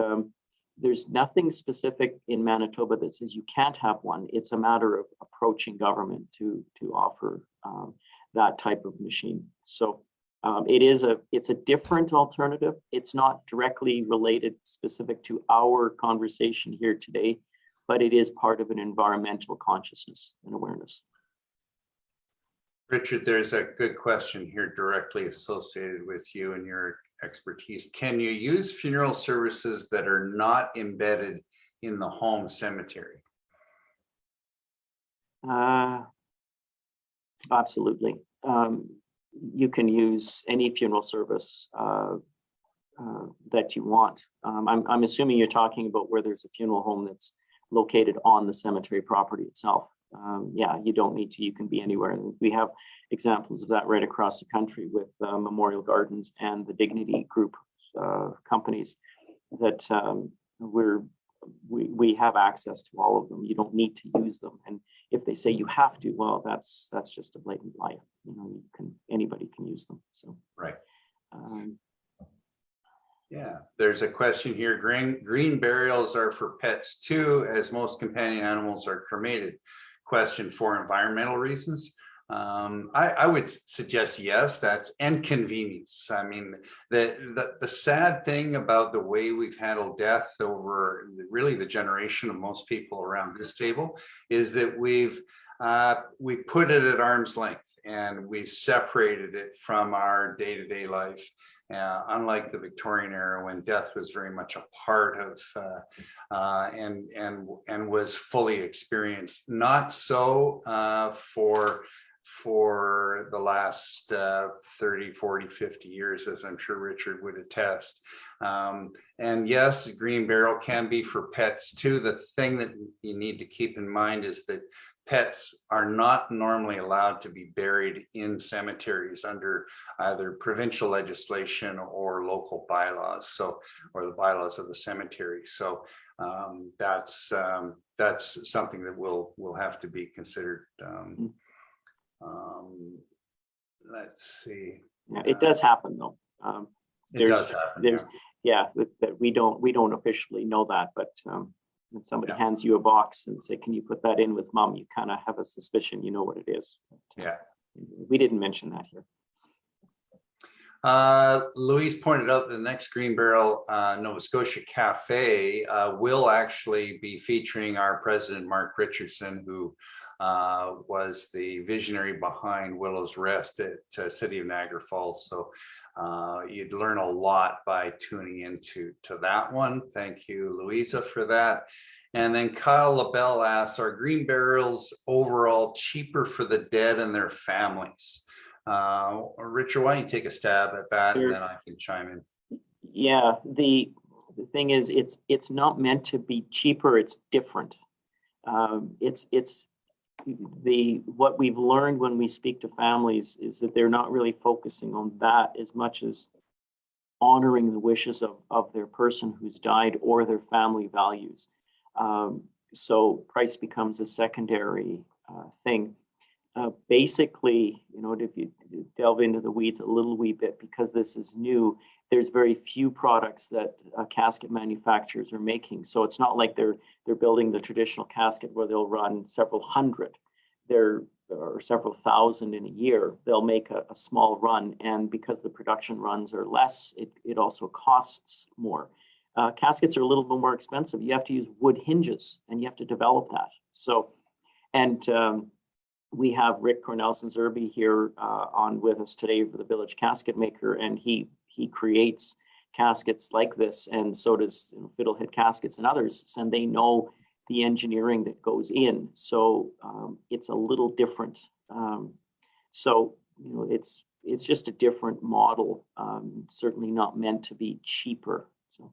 there's nothing specific in Manitoba that says you can't have one. It's a matter of approaching government to offer that type of machine. So it's a different alternative. It's not directly related specific to our conversation here today, but it is part of an environmental consciousness and awareness. Richard, there's a good question here directly associated with you and your expertise. Can you use funeral services that are not embedded in the home cemetery? Absolutely. You can use any funeral service that you want. I'm assuming you're talking about where there's a funeral home that's located on the cemetery property itself. Yeah, you don't need to, you can be anywhere. We have examples of that right across the country with Memorial Gardens and the Dignity Group companies that we have access to all of them. You don't need to use them. And if they say you have to, well, that's just a blatant lie. You know, anybody can use them. So right. Yeah, there's a question here. Green burials are for pets too, as most companion animals are cremated. Question for environmental reasons. I would suggest yes, that's and convenience. I mean, the sad thing about the way we've handled death over really the generation of most people around this table is that we put it at arm's length and we separated it from our day-to-day life. Unlike the Victorian era, when death was very much a part of and was fully experienced. Not so for the last 30, 40, 50 years, as I'm sure Richard would attest. And yes, green burial can be for pets too. The thing that you need to keep in mind is that pets are not normally allowed to be buried in cemeteries under either provincial legislation or local bylaws, so, or the bylaws of the cemetery. So that's something that will have to be considered. Let's see. Yeah, it does happen though. It does happen. Yeah, that we don't officially know that, but when somebody hands you a box and say, "Can you put that in with Mom?" you kind of have a suspicion, you know what it is. But, yeah, we didn't mention that here. Louise pointed out the next Green Barrel Nova Scotia Cafe will actually be featuring our president, Mark Richardson, who was the visionary behind Willow's Rest at City of Niagara Falls. So you'd learn a lot by tuning into that one. Thank you, Louisa, for that. And then Kyle LaBelle asks, are green burials overall cheaper for the dead and their families? Richard, why don't you take a stab at that, and then I can chime in. Yeah, the thing is, it's not meant to be cheaper, it's different. What we've learned when we speak to families is that they're not really focusing on that as much as honoring the wishes of their person who's died or their family values. So price becomes a secondary thing. Basically, you know, if you delve into the weeds a little wee bit, because this is new, there's very few products that casket manufacturers are making. So it's not like they're building the traditional casket where they'll run several hundred, or several thousand in a year. They'll make a small run, and because the production runs are less, it also costs more. Caskets are a little bit more expensive. You have to use wood hinges, and you have to develop that. So, and we have Rick Cornelson-Zerby here on with us today for the Village Casket Maker, and he creates caskets like this, and so does Fiddlehead Caskets and others, and they know the engineering that goes in. So it's a little different. So it's just a different model. Certainly not meant to be cheaper. So.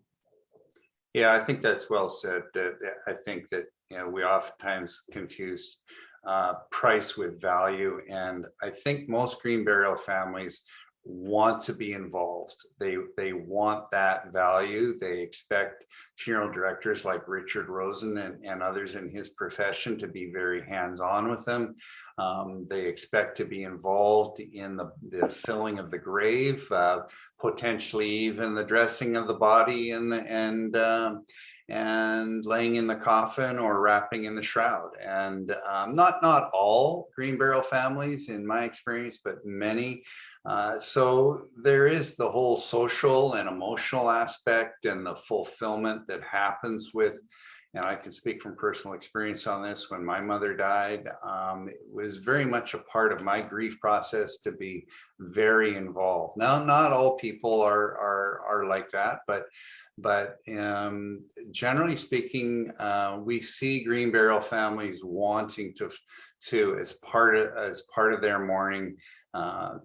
Yeah, I think that's well said. I think that we oftentimes confuse price with value, and I think most green burial families want to be involved. They want that value. They expect funeral directors like Richard Rosen and others in his profession to be very hands-on with them. They expect to be involved in the filling of the grave, potentially even the dressing of the body and laying in the coffin or wrapping in the shroud. And not all green burial families, in my experience, but many. So there is the whole social and emotional aspect and the fulfillment that happens with, and I can speak from personal experience on this. When my mother died, it was very much a part of my grief process to be very involved. Now, not all people are like that, but generally speaking, we see green burial families wanting to as part of their mourning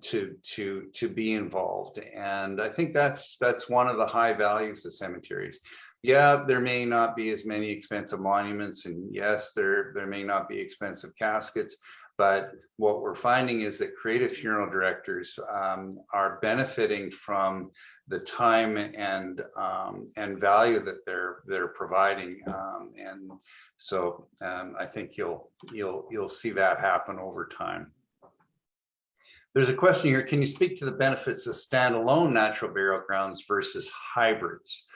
to be involved. And I think that's one of the high values of cemeteries. Yeah, there may not be as many expensive monuments, and yes, there may not be expensive caskets, but what we're finding is that creative funeral directors are benefiting from the time and value that they're providing, and so I think you'll see that happen over time. There's a question here: can you speak to the benefits of standalone natural burial grounds versus hybrids?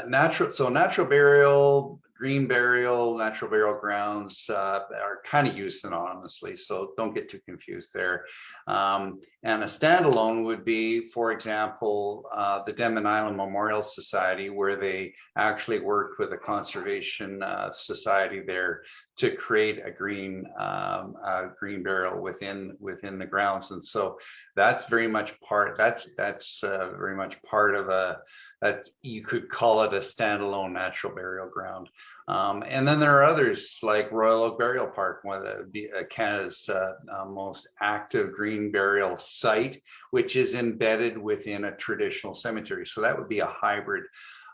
Natural burial, green burial, natural burial grounds are kind of used synonymously, so don't get too confused there. And a standalone would be, for example, the Denman Island Memorial Society, where they actually worked with a conservation society there to create a green burial within the grounds. And so that's very much part. That's very much part of that you could call it a standalone natural burial ground. And then there are others like Royal Oak Burial Park, one of Canada's most active green burial site, which is embedded within a traditional cemetery. So that would be a hybrid.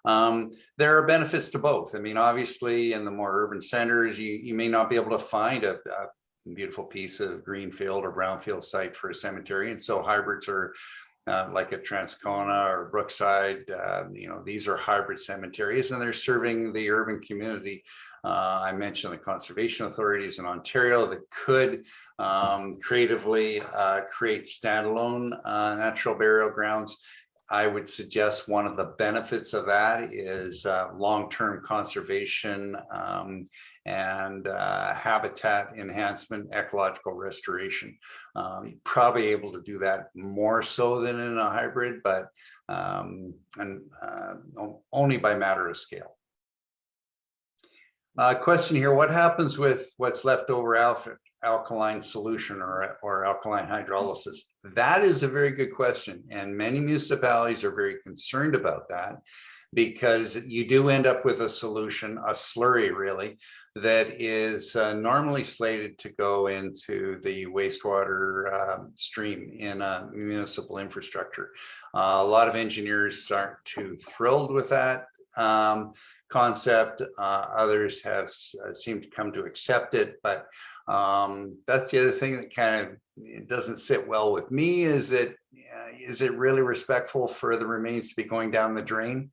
There are benefits to both. I mean, obviously, in the more urban centers, you may not be able to find a beautiful piece of greenfield or brownfield site for a cemetery, and so hybrids are like at Transcona or Brookside. These are hybrid cemeteries, and they're serving the urban community. I mentioned the conservation authorities in Ontario that could creatively create standalone natural burial grounds. I would suggest one of the benefits of that is long-term conservation and habitat enhancement, ecological restoration. You're probably able to do that more so than in a hybrid, but only by matter of scale. Question here: what happens with what's left over alkaline solution or alkaline hydrolysis? That is a very good question, and many municipalities are very concerned about that, because you do end up with a solution, a slurry really, that is normally slated to go into the wastewater stream in a municipal infrastructure. A lot of engineers aren't too thrilled with that concept. Others have seemed to come to accept it, but that's the other thing that kind of doesn't sit well with me. Is it really respectful for the remains to be going down the drain?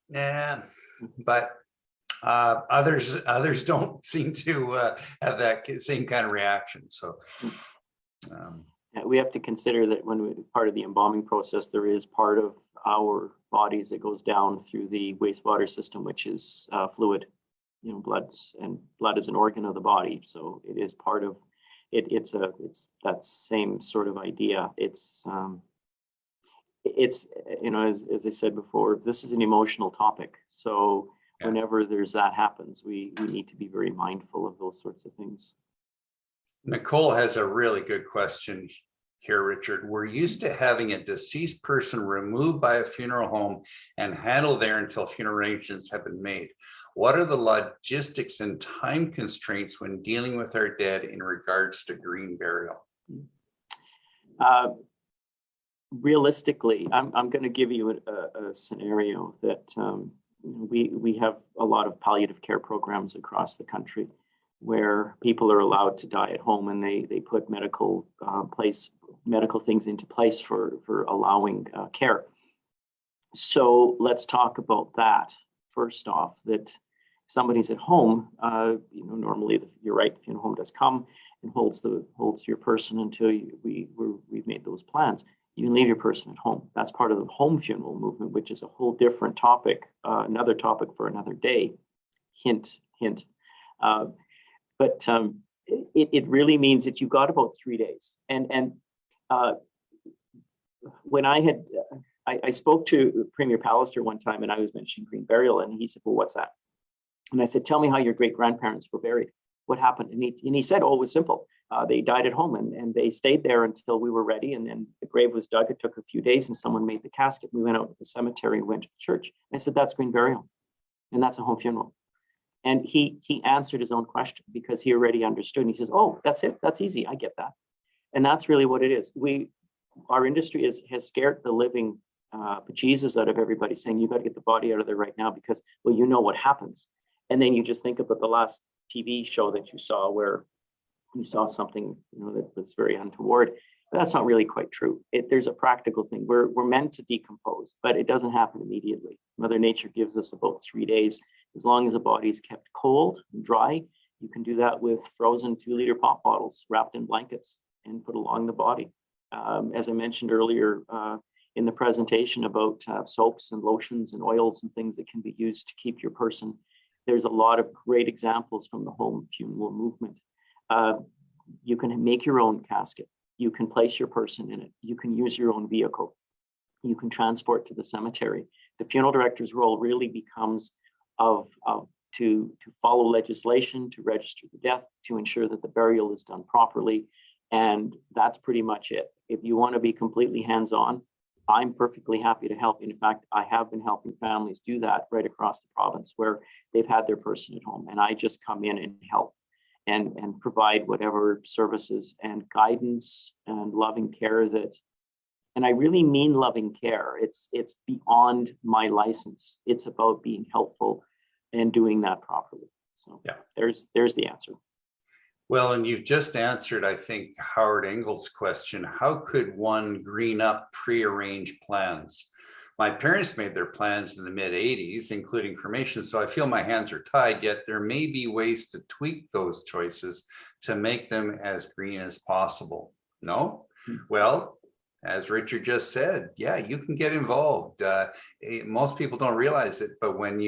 Yeah, but others don't seem to have that same kind of reaction. So we have to consider that when we're part of the embalming process, there is part of our bodies that goes down through the wastewater system, which is fluid. Blood is an organ of the body, so it is part of it. It's that same sort of idea. It's as I said before, this is an emotional topic. So yeah. Whenever that happens, we need to be very mindful of those sorts of things. Nicole has a really good question here, Richard. We're used to having a deceased person removed by a funeral home and handled there until funeral arrangements have been made. What are the logistics and time constraints when dealing with our dead in regards to green burial? Realistically, I'm going to give you a scenario that we have a lot of palliative care programs across the country where people are allowed to die at home, and they put medical things into place for allowing care. So let's talk about that. First off, that if somebody's at home, normally you're right, the funeral home does come and holds your person until we've made those plans. You can leave your person at home. That's part of the home funeral movement, which is a whole different topic, another topic for another day. Hint, hint. But it really means that you've got about 3 days. And when I spoke to Premier Pallister one time, and I was mentioning green burial, and he said, well, what's that? And I said, tell me how your great-grandparents were buried. What happened? And he said, oh, it was simple. They died at home, and they stayed there until we were ready. And then the grave was dug. It took a few days, and someone made the casket. We went out to the cemetery and went to the church. And I said, that's green burial. And that's a home funeral. And he answered his own question because he already understood. And he says, oh, that's it. That's easy. I get that. And that's really what it is. Our industry has scared the living bejesus out of everybody, saying, you got to get the body out of there right now because, well, you know what happens. And then you just think about the last TV show that you saw where you saw something that was very untoward. But that's not really quite true. There's a practical thing. We're meant to decompose, but it doesn't happen immediately. Mother Nature gives us about 3 days. As long as the body is kept cold and dry, you can do that with frozen 2-liter pop bottles wrapped in blankets and put along the body. As I mentioned earlier in the presentation about soaps and lotions and oils and things that can be used to keep your person, there's a lot of great examples from the home funeral movement. You can make your own casket. You can place your person in it. You can use your own vehicle. You can transport to the cemetery. The funeral director's role really becomes to follow legislation, to register the death, to ensure that the burial is done properly. And that's pretty much it. If you want to be completely hands-on, I'm perfectly happy to help. In fact, I have been helping families do that right across the province where they've had their person at home. And I just come in and help and provide whatever services and guidance and loving care that, and I really mean loving care. It's beyond my license. It's about being helpful and doing that properly. So yeah, there's the answer. Well, and you've just answered, I think, Howard Engel's question. How could one green up prearranged plans? My parents made their plans in the mid-'80s, including cremation, so I feel my hands are tied, yet there may be ways to tweak those choices to make them as green as possible. No? Well, as Richard just said, yeah, you can get involved. Most people don't realize it, but when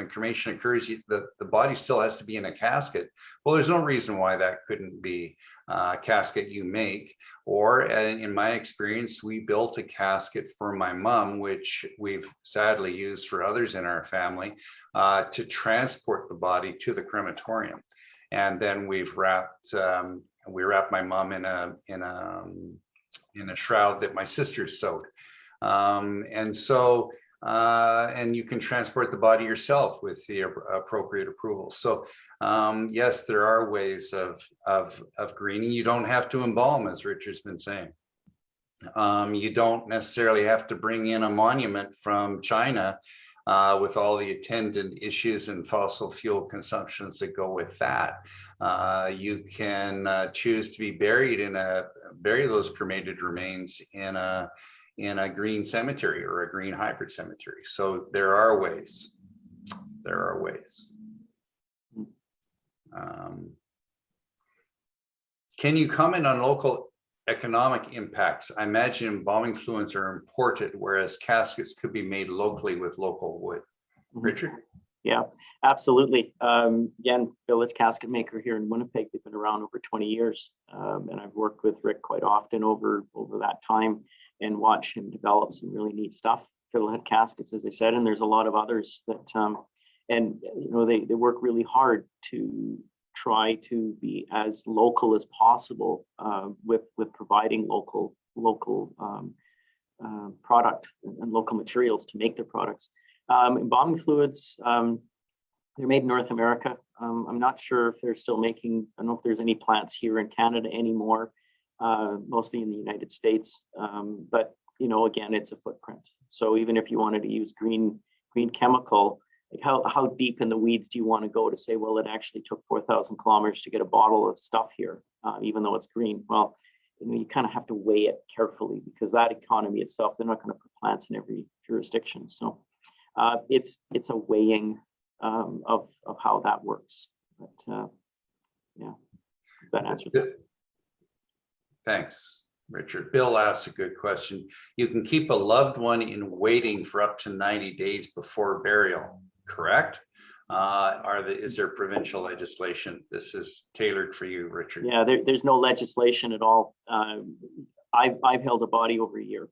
cremation occurs, the body still has to be in a casket. Well, there's no reason why that couldn't be a casket you make. Or in my experience, we built a casket for my mom, which we've sadly used for others in our family, to transport the body to the crematorium. And then we wrapped my mom in a shroud that my sister sewed. And you can transport the body yourself with the appropriate approval. So yes, there are ways of greening. You don't have to embalm, as Richard's been saying. You don't necessarily have to bring in a monument from China with all the attendant issues and fossil fuel consumptions that go with that. You can choose to be bury those cremated remains in a green cemetery or a green hybrid cemetery. So there are ways. There are ways. Can you comment on local economic impacts? I imagine embalming fluids are imported, whereas caskets could be made locally with local wood. Richard? Yeah, absolutely. Again, village casket maker here in Winnipeg. They've been around over 20 years. And I've worked with Rick quite often over that time and watched him develop some really neat stuff. Fiddlehead caskets, as I said, and there's a lot of others that, they work really hard to try to be as local as possible with providing local product and local materials to make their products. Embalming fluids, they're made in North America. I'm not sure if they're still making, I don't know if there's any plants here in Canada anymore, mostly in the United States. But, you know, again, it's a footprint. So even if you wanted to use green chemical, like how deep in the weeds do you want to go to say, well, it actually took 4,000 kilometers to get a bottle of stuff here, even though it's green? Well, you know, you kind of have to weigh it carefully because that economy itself, they're not going to put plants in every jurisdiction. So it's a weighing of how that works. But yeah, that answers it. Thanks, Richard. Bill asks a good question. You can keep a loved one in waiting for up to 90 days before burial, correct? Is there provincial legislation? This is tailored for you, Richard. Yeah, there's no legislation at all. I've held a body over a year,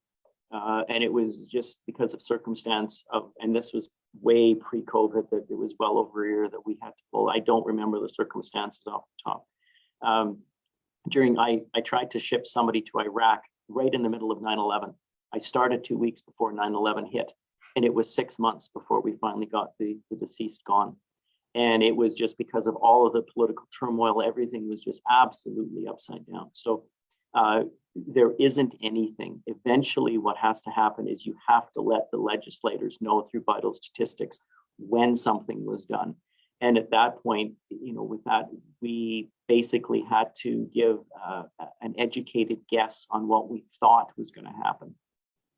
and it was just because of circumstance of, and this was way pre-COVID, that it was well over a year that we had to pull. I don't remember the circumstances off the top. I tried to ship somebody to Iraq right in the middle of 9/11. I started 2 weeks before 9/11 hit, and it was 6 months before we finally got the deceased gone. And it was just because of all of the political turmoil, everything was just absolutely upside down. So there isn't anything. Eventually, what has to happen is you have to let the legislators know through vital statistics when something was done. And at that point, you know, with that, we basically had to give an educated guess on what we thought was going to happen.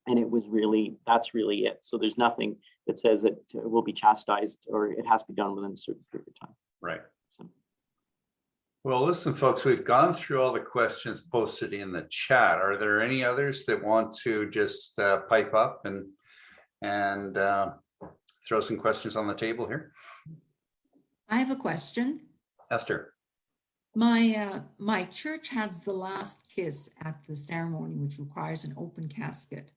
And it was really, that's really it. So there's nothing that says it will be chastised or it has to be done within a certain period of time. Right. So. Well, listen, folks, we've gone through all the questions posted in the chat. Are there any others that want to just pipe up and throw some questions on the table here? I have a question. Esther. My church has the last kiss at the ceremony, which requires an open casket.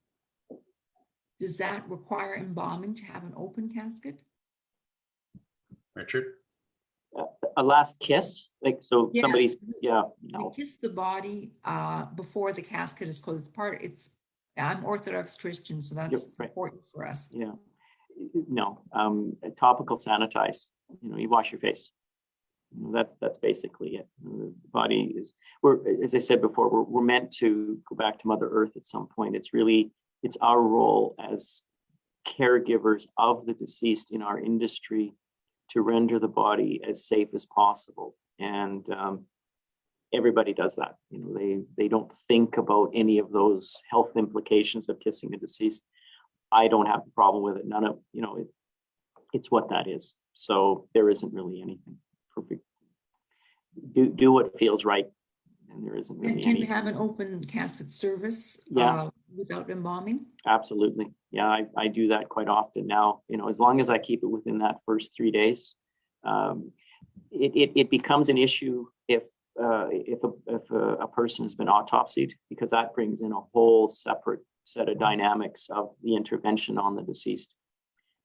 Does that require embalming to have an open casket? Richard? A last kiss, like, so Yes. somebody's, yeah, We no. kiss the body before the casket is closed. I'm Orthodox Christian, so that's Right. important for us. Yeah, no, topical sanitize, you know, you wash your face. You know, that's basically it. The body is, as I said before, we're meant to go back to Mother Earth at some point. It's our role as caregivers of the deceased in our industry to render the body as safe as possible. And everybody does that. You know, they don't think about any of those health implications of kissing a deceased. I don't have a problem with it. None of, you know, it's what that is. So there isn't really anything perfect. Do what feels right. And there isn't really Can we anything. have an open casket service Yeah. without embalming? Absolutely. Yeah, I do that quite often now, you know, as long as I keep it within that first 3 days. It becomes an issue if a person has been autopsied, because that brings in a whole separate set of dynamics of the intervention on the deceased.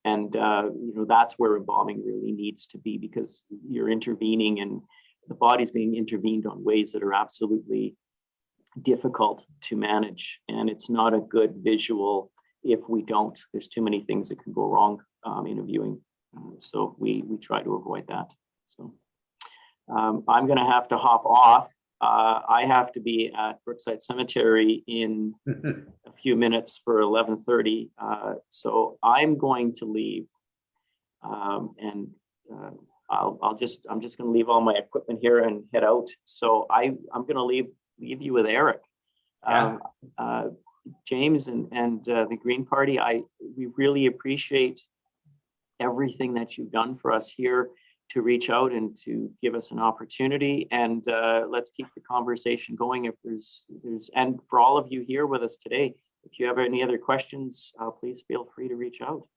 And, you know, that's where embalming really needs to be, because you're intervening and the body's being intervened on ways that are absolutely difficult to manage. And it's not a good visual if we don't. There's too many things that can go wrong in a viewing. So we try to avoid that. So I'm going to have to hop off. I have to be at Brookside Cemetery in a few minutes for 11:30. So I'm going to leave, and I'm just going to leave all my equipment here and head out. So I'm going to leave you with Eric. Yeah. James and the Green Party, we really appreciate everything that you've done for us here to reach out and to give us an opportunity. And let's keep the conversation going. If there's and for all of you here with us today, if you have any other questions, please feel free to reach out.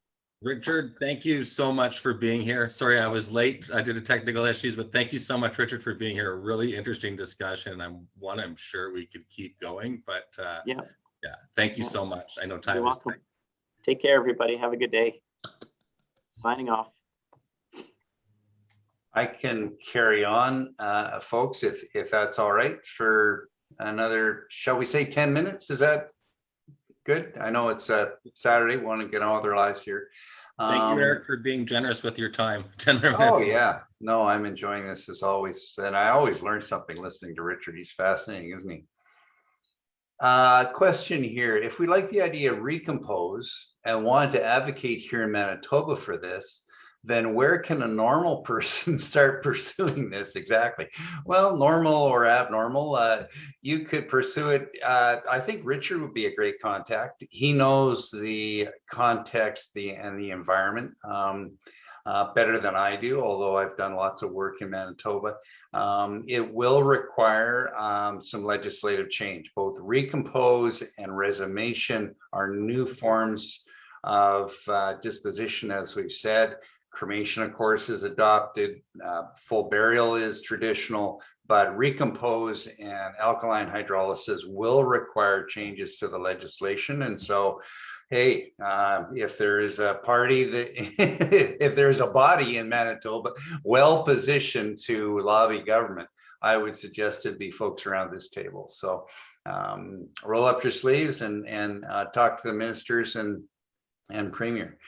Richard, thank you so much for being here. Sorry, I was late. I did a technical issues, but thank you so much, Richard, for being here. A really interesting discussion. I'm sure we could keep going, but yeah, thank you so much. I know time You're is welcome. tight. Take care, everybody. Have a good day. Signing off. I can carry on, folks, if that's all right, for another, shall we say 10 minutes? Is that good? I know it's Saturday, want to get on with our lives here. Thank you, Eric, for being generous with your time. 10 minutes. Oh yeah, no, I'm enjoying this as always. And I always learn something listening to Richard. He's fascinating, isn't he? Question here. If we like the idea of recompose and wanted to advocate here in Manitoba for this, then where can a normal person start pursuing this exactly? Well, normal or abnormal, you could pursue it. I think Richard would be a great contact. He knows the context and the environment better than I do, although I've done lots of work in Manitoba. It will require some legislative change. Both recompose and resumation are new forms of disposition, as we've said. Cremation, of course, is adopted. Full burial is traditional, but recompose and alkaline hydrolysis will require changes to the legislation. And so, hey, if there is a party that, if there's a body in Manitoba well positioned to lobby government, I would suggest it be folks around this table. So roll up your sleeves and talk to the ministers and premier.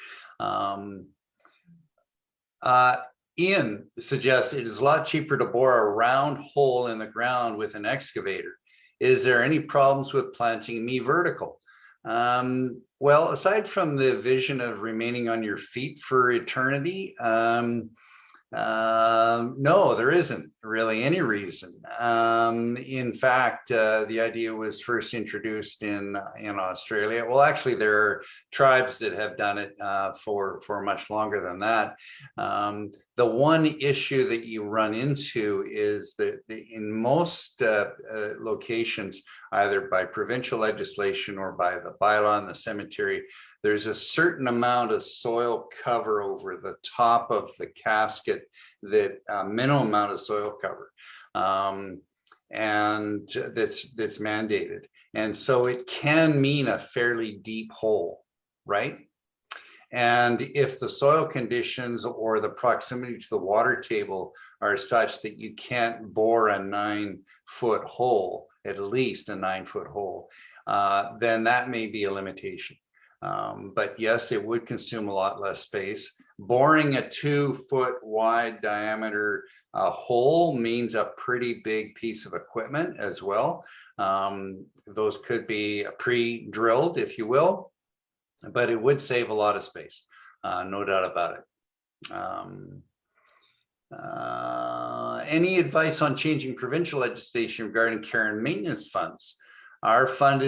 Ian suggests it is a lot cheaper to bore a round hole in the ground with an excavator. Is there any problems with planting me vertical? Well, aside from the vision of remaining on your feet for eternity, no, there isn't really any reason. In fact, the idea was first introduced in Australia. Well, actually, there are tribes that have done it for much longer than that. The one issue that you run into is that in most locations, either by provincial legislation or by the bylaw in the cemetery, there's a certain amount of soil cover over the top of the casket, that minimum amount of soil cover, and that's mandated. And so it can mean a fairly deep hole, right? And if the soil conditions or the proximity to the water table are such that you can't bore a 9-foot hole, at least a 9-foot hole, then that may be a limitation. But yes, it would consume a lot less space. Boring a 2-foot wide diameter hole means a pretty big piece of equipment as well. Those could be pre-drilled, if you will, but it would save a lot of space, no doubt about it. Any advice on changing provincial legislation regarding care and maintenance funds? Our fund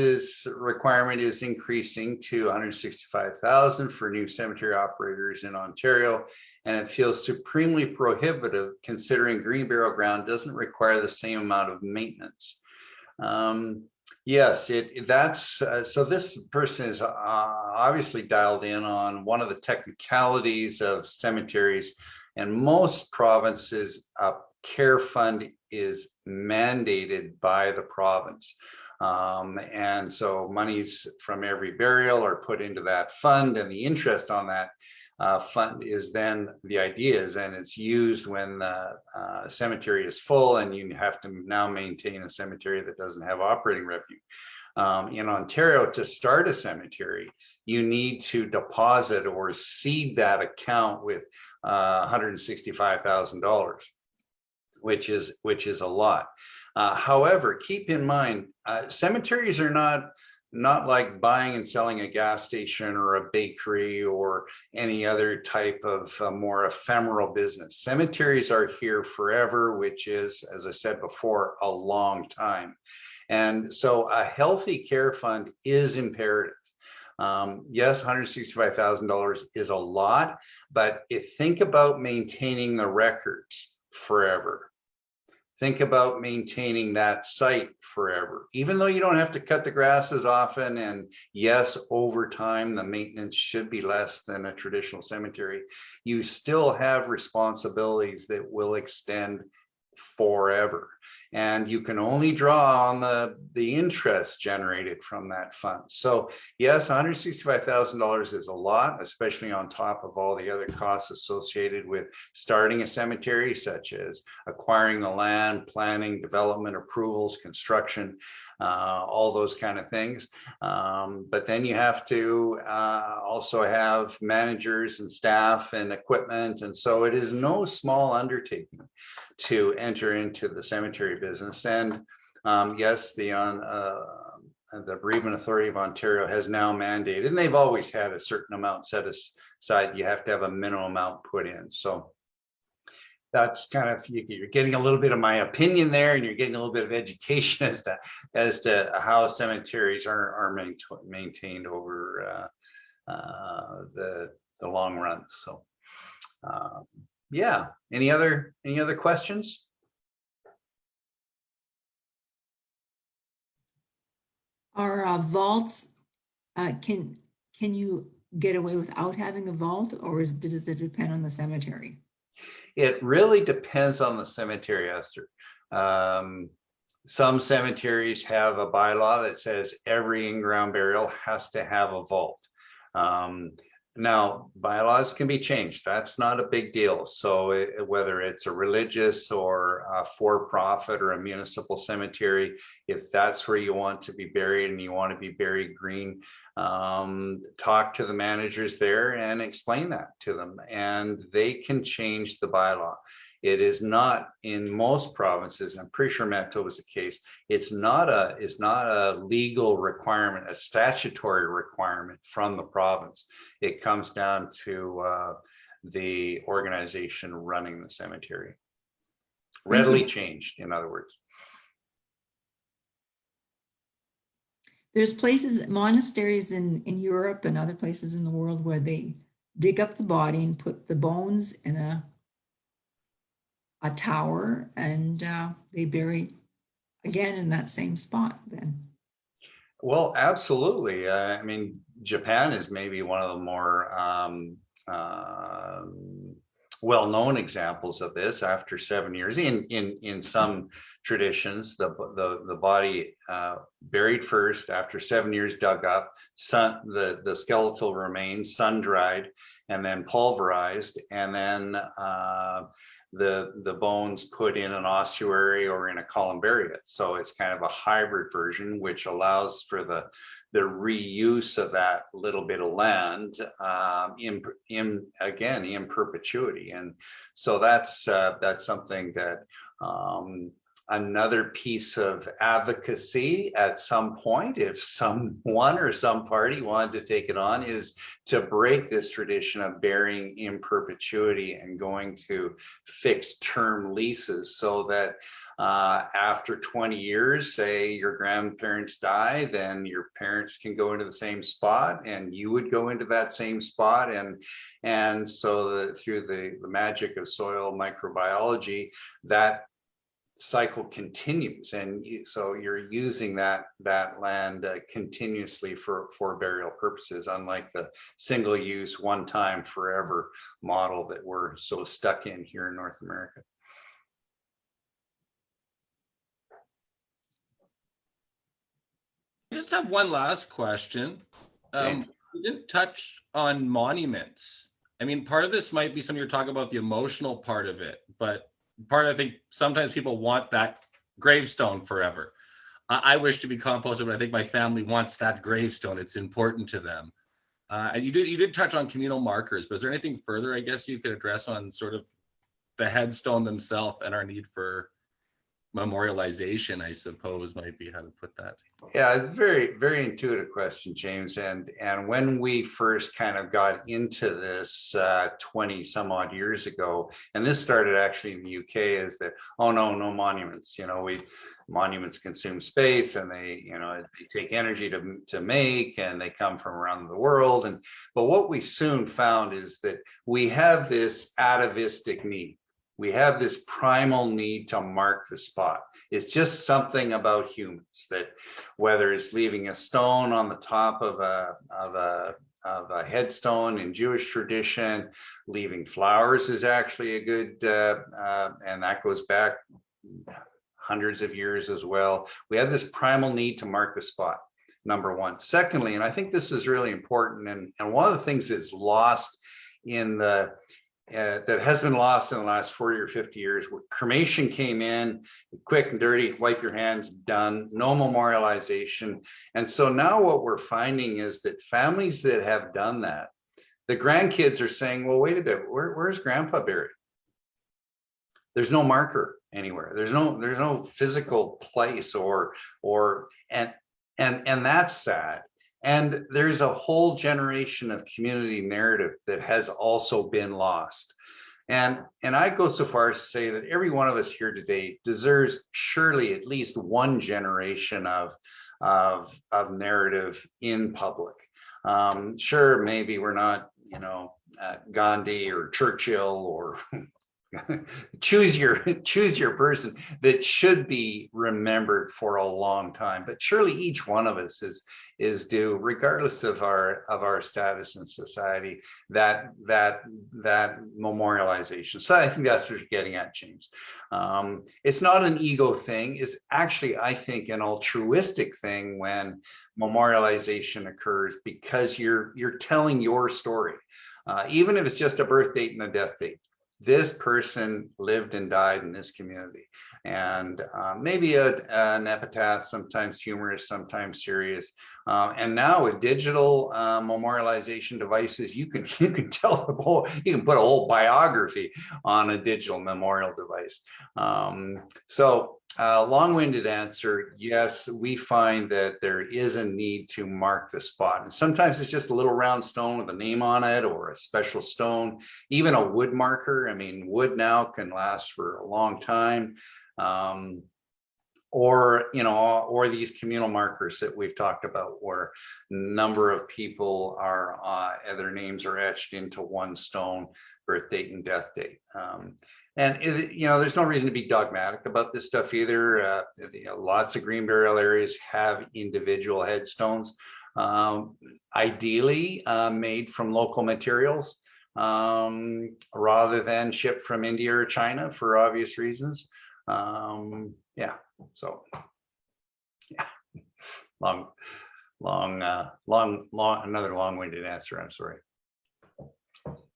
requirement is increasing to 165,000 for new cemetery operators in Ontario, and it feels supremely prohibitive considering green burial ground doesn't require the same amount of maintenance. Yes, that's so this person is obviously dialed in on one of the technicalities of cemeteries, and most provinces care fund is mandated by the province. And so monies from every burial are put into that fund, and the interest on that fund is then, the idea is, and it's used when the cemetery is full and you have to now maintain a cemetery that doesn't have operating revenue. In Ontario, to start a cemetery, you need to deposit or seed that account with $165,000, which is a lot. However, keep in mind, cemeteries are not like buying and selling a gas station or a bakery or any other type of more ephemeral business. Cemeteries are here forever, which is, as I said before, a long time. And so a healthy care fund is imperative. Yes, $165,000 is a lot, but think about maintaining the records forever. Think about maintaining that site forever, even though you don't have to cut the grass as often. And yes, over time, the maintenance should be less than a traditional cemetery. You still have responsibilities that will extend forever. And you can only draw on the interest generated from that fund. So yes, $165,000 is a lot, especially on top of all the other costs associated with starting a cemetery, such as acquiring the land, planning, development, approvals, construction, all those kind of things. But then you have to also have managers and staff and equipment. And so it is no small undertaking to enter into the cemetery business. And yes, the Bereavement Authority of Ontario has now mandated, and they've always had a certain amount set aside. You have to have a minimum amount put in. So that's kind of, you're getting a little bit of my opinion there, and you're getting a little bit of education as to how cemeteries are maintained over the long run. So yeah, any other questions? Are vaults, can you get away without having a vault, or does it depend on the cemetery? It really depends on the cemetery, Esther. Some cemeteries have a bylaw that says every in-ground burial has to have a vault. Now, bylaws can be changed. That's not a big deal. So whether it's a religious or a for-profit or a municipal cemetery, if that's where you want to be buried and you want to be buried green, talk to the managers there and explain that to them, and they can change the bylaw. It is not in most provinces, I'm pretty sure Manitoba is the case, it's not a legal requirement, a statutory requirement from the province. It comes down to the organization running the cemetery. Readily changed, in other words. There's places, monasteries in Europe and other places in the world, where they dig up the body and put the bones in a tower, and they bury again in that same spot then. Well, absolutely. I mean, Japan is maybe one of the more well-known examples of this. After 7 years, in some traditions, the body buried first, after 7 years dug up, the skeletal remains sun-dried and then pulverized, and then the bones put in an ossuary or in a columbarium. So it's kind of a hybrid version, which allows for the reuse of that little bit of land in perpetuity. And so that's something that another piece of advocacy at some point, if someone or some party wanted to take it on, is to break this tradition of burying in perpetuity and going to fixed term leases, so that after 20 years, say your grandparents die, then your parents can go into the same spot and you would go into that same spot. And so that through the magic of soil microbiology, that cycle continues, and so you're using that land continuously for burial purposes, unlike the single use one time forever model that we're so stuck in here in North America. I just have one last question. We didn't touch on monuments. I mean, part of this might be something you're talking about, the emotional part of it, but I think sometimes people want that gravestone forever. I wish to be composted, but I think my family wants that gravestone. It's important to them. And you did touch on communal markers, but is there anything further, I guess, you could address on sort of the headstone themselves and our need for memorialization, I suppose, might be how to put that. Yeah, it's a very, very intuitive question, James. And when we first kind of got into this 20 some odd years ago, and this started actually in the UK, is that, oh no monuments. Monuments consume space, and they take energy to make, and they come from around the world. But what we soon found is that we have this atavistic need. We have this primal need to mark the spot. It's just something about humans, that whether it's leaving a stone on the top of a headstone in Jewish tradition, leaving flowers is actually a good, and that goes back hundreds of years as well. We have this primal need to mark the spot, number one. Secondly, and I think this is really important, and one of the things that's lost in the that has been lost in the last 40 or 50 years, where cremation came in, quick and dirty, wipe your hands, done, no memorialization. And so now what we're finding is that families that have done that, the grandkids are saying, well, wait a minute, where's grandpa buried? There's no marker anywhere. There's no physical place and that's sad. And there's a whole generation of community narrative that has also been lost. And I go so far as to say that every one of us here today deserves surely at least one generation of narrative in public. Sure, maybe we're not, Gandhi or Churchill or choose your person that should be remembered for a long time, but surely each one of us is due, regardless of our status in society, that memorialization. So I think that's what you're getting at, James. It's not an ego thing. It's actually, I think, an altruistic thing when memorialization occurs, because you're telling your story, even if it's just a birth date and a death date. This person lived and died in this community, and maybe an epitaph, sometimes humorous, sometimes serious. And now with digital memorialization devices, you can tell you can put a whole biography on a digital memorial device. So long-winded answer, yes, we find that there is a need to mark the spot. And sometimes it's just a little round stone with a name on it, or a special stone, even a wood marker. I mean, wood now can last for a long time. Or these communal markers that we've talked about, where a number of people are, their names are etched into one stone, birth date and death date. There's no reason to be dogmatic about this stuff either. Lots of green burial areas have individual headstones, ideally made from local materials, rather than shipped from India or China for obvious reasons. Another long-winded answer. I'm sorry.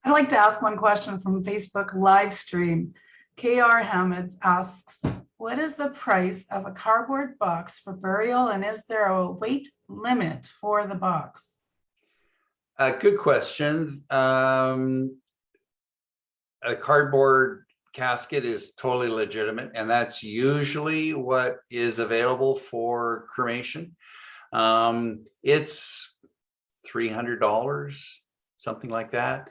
I'd like to ask one question from Facebook live stream. KR Hamid asks, what is the price of a cardboard box for burial, and is there a weight limit for the box? Good question. A cardboard casket is totally legitimate, and that's usually what is available for cremation. It's $300, something like that.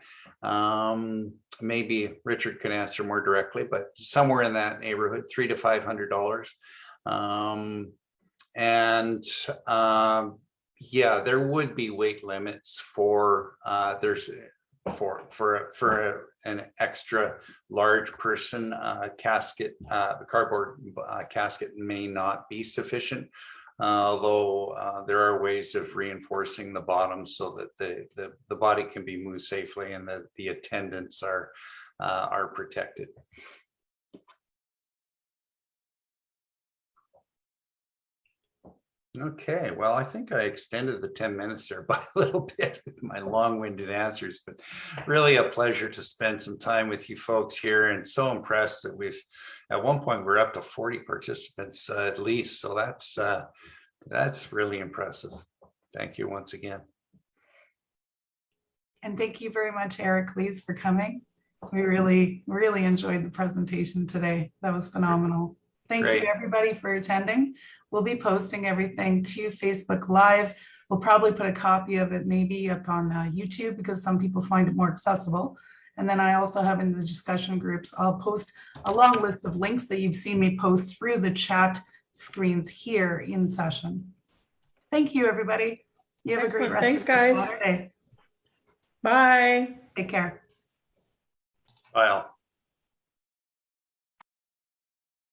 Maybe Richard can answer more directly, but somewhere in that neighborhood, $300 to $500. There would be weight limits for an extra large person. Casket, cardboard casket may not be sufficient. Although there are ways of reinforcing the bottom so that the body can be moved safely and the attendants are protected. Okay, well, I think I extended the 10 minutes there by a little bit with my long-winded answers, but really a pleasure to spend some time with you folks here, and so impressed that at one point we're up to 40 participants at least. So that's really impressive. Thank you once again. And thank you very much, Eric Lees, for coming. We really enjoyed the presentation today. That was phenomenal. Thank you everybody for attending. We'll be posting everything to Facebook Live. We'll probably put a copy of it maybe up on YouTube, because some people find it more accessible. And then I also have in the discussion groups, I'll post a long list of links that you've seen me post through the chat screens here in session. Thank you, everybody. You have a great rest of the Saturday. Bye. Take care. Bye.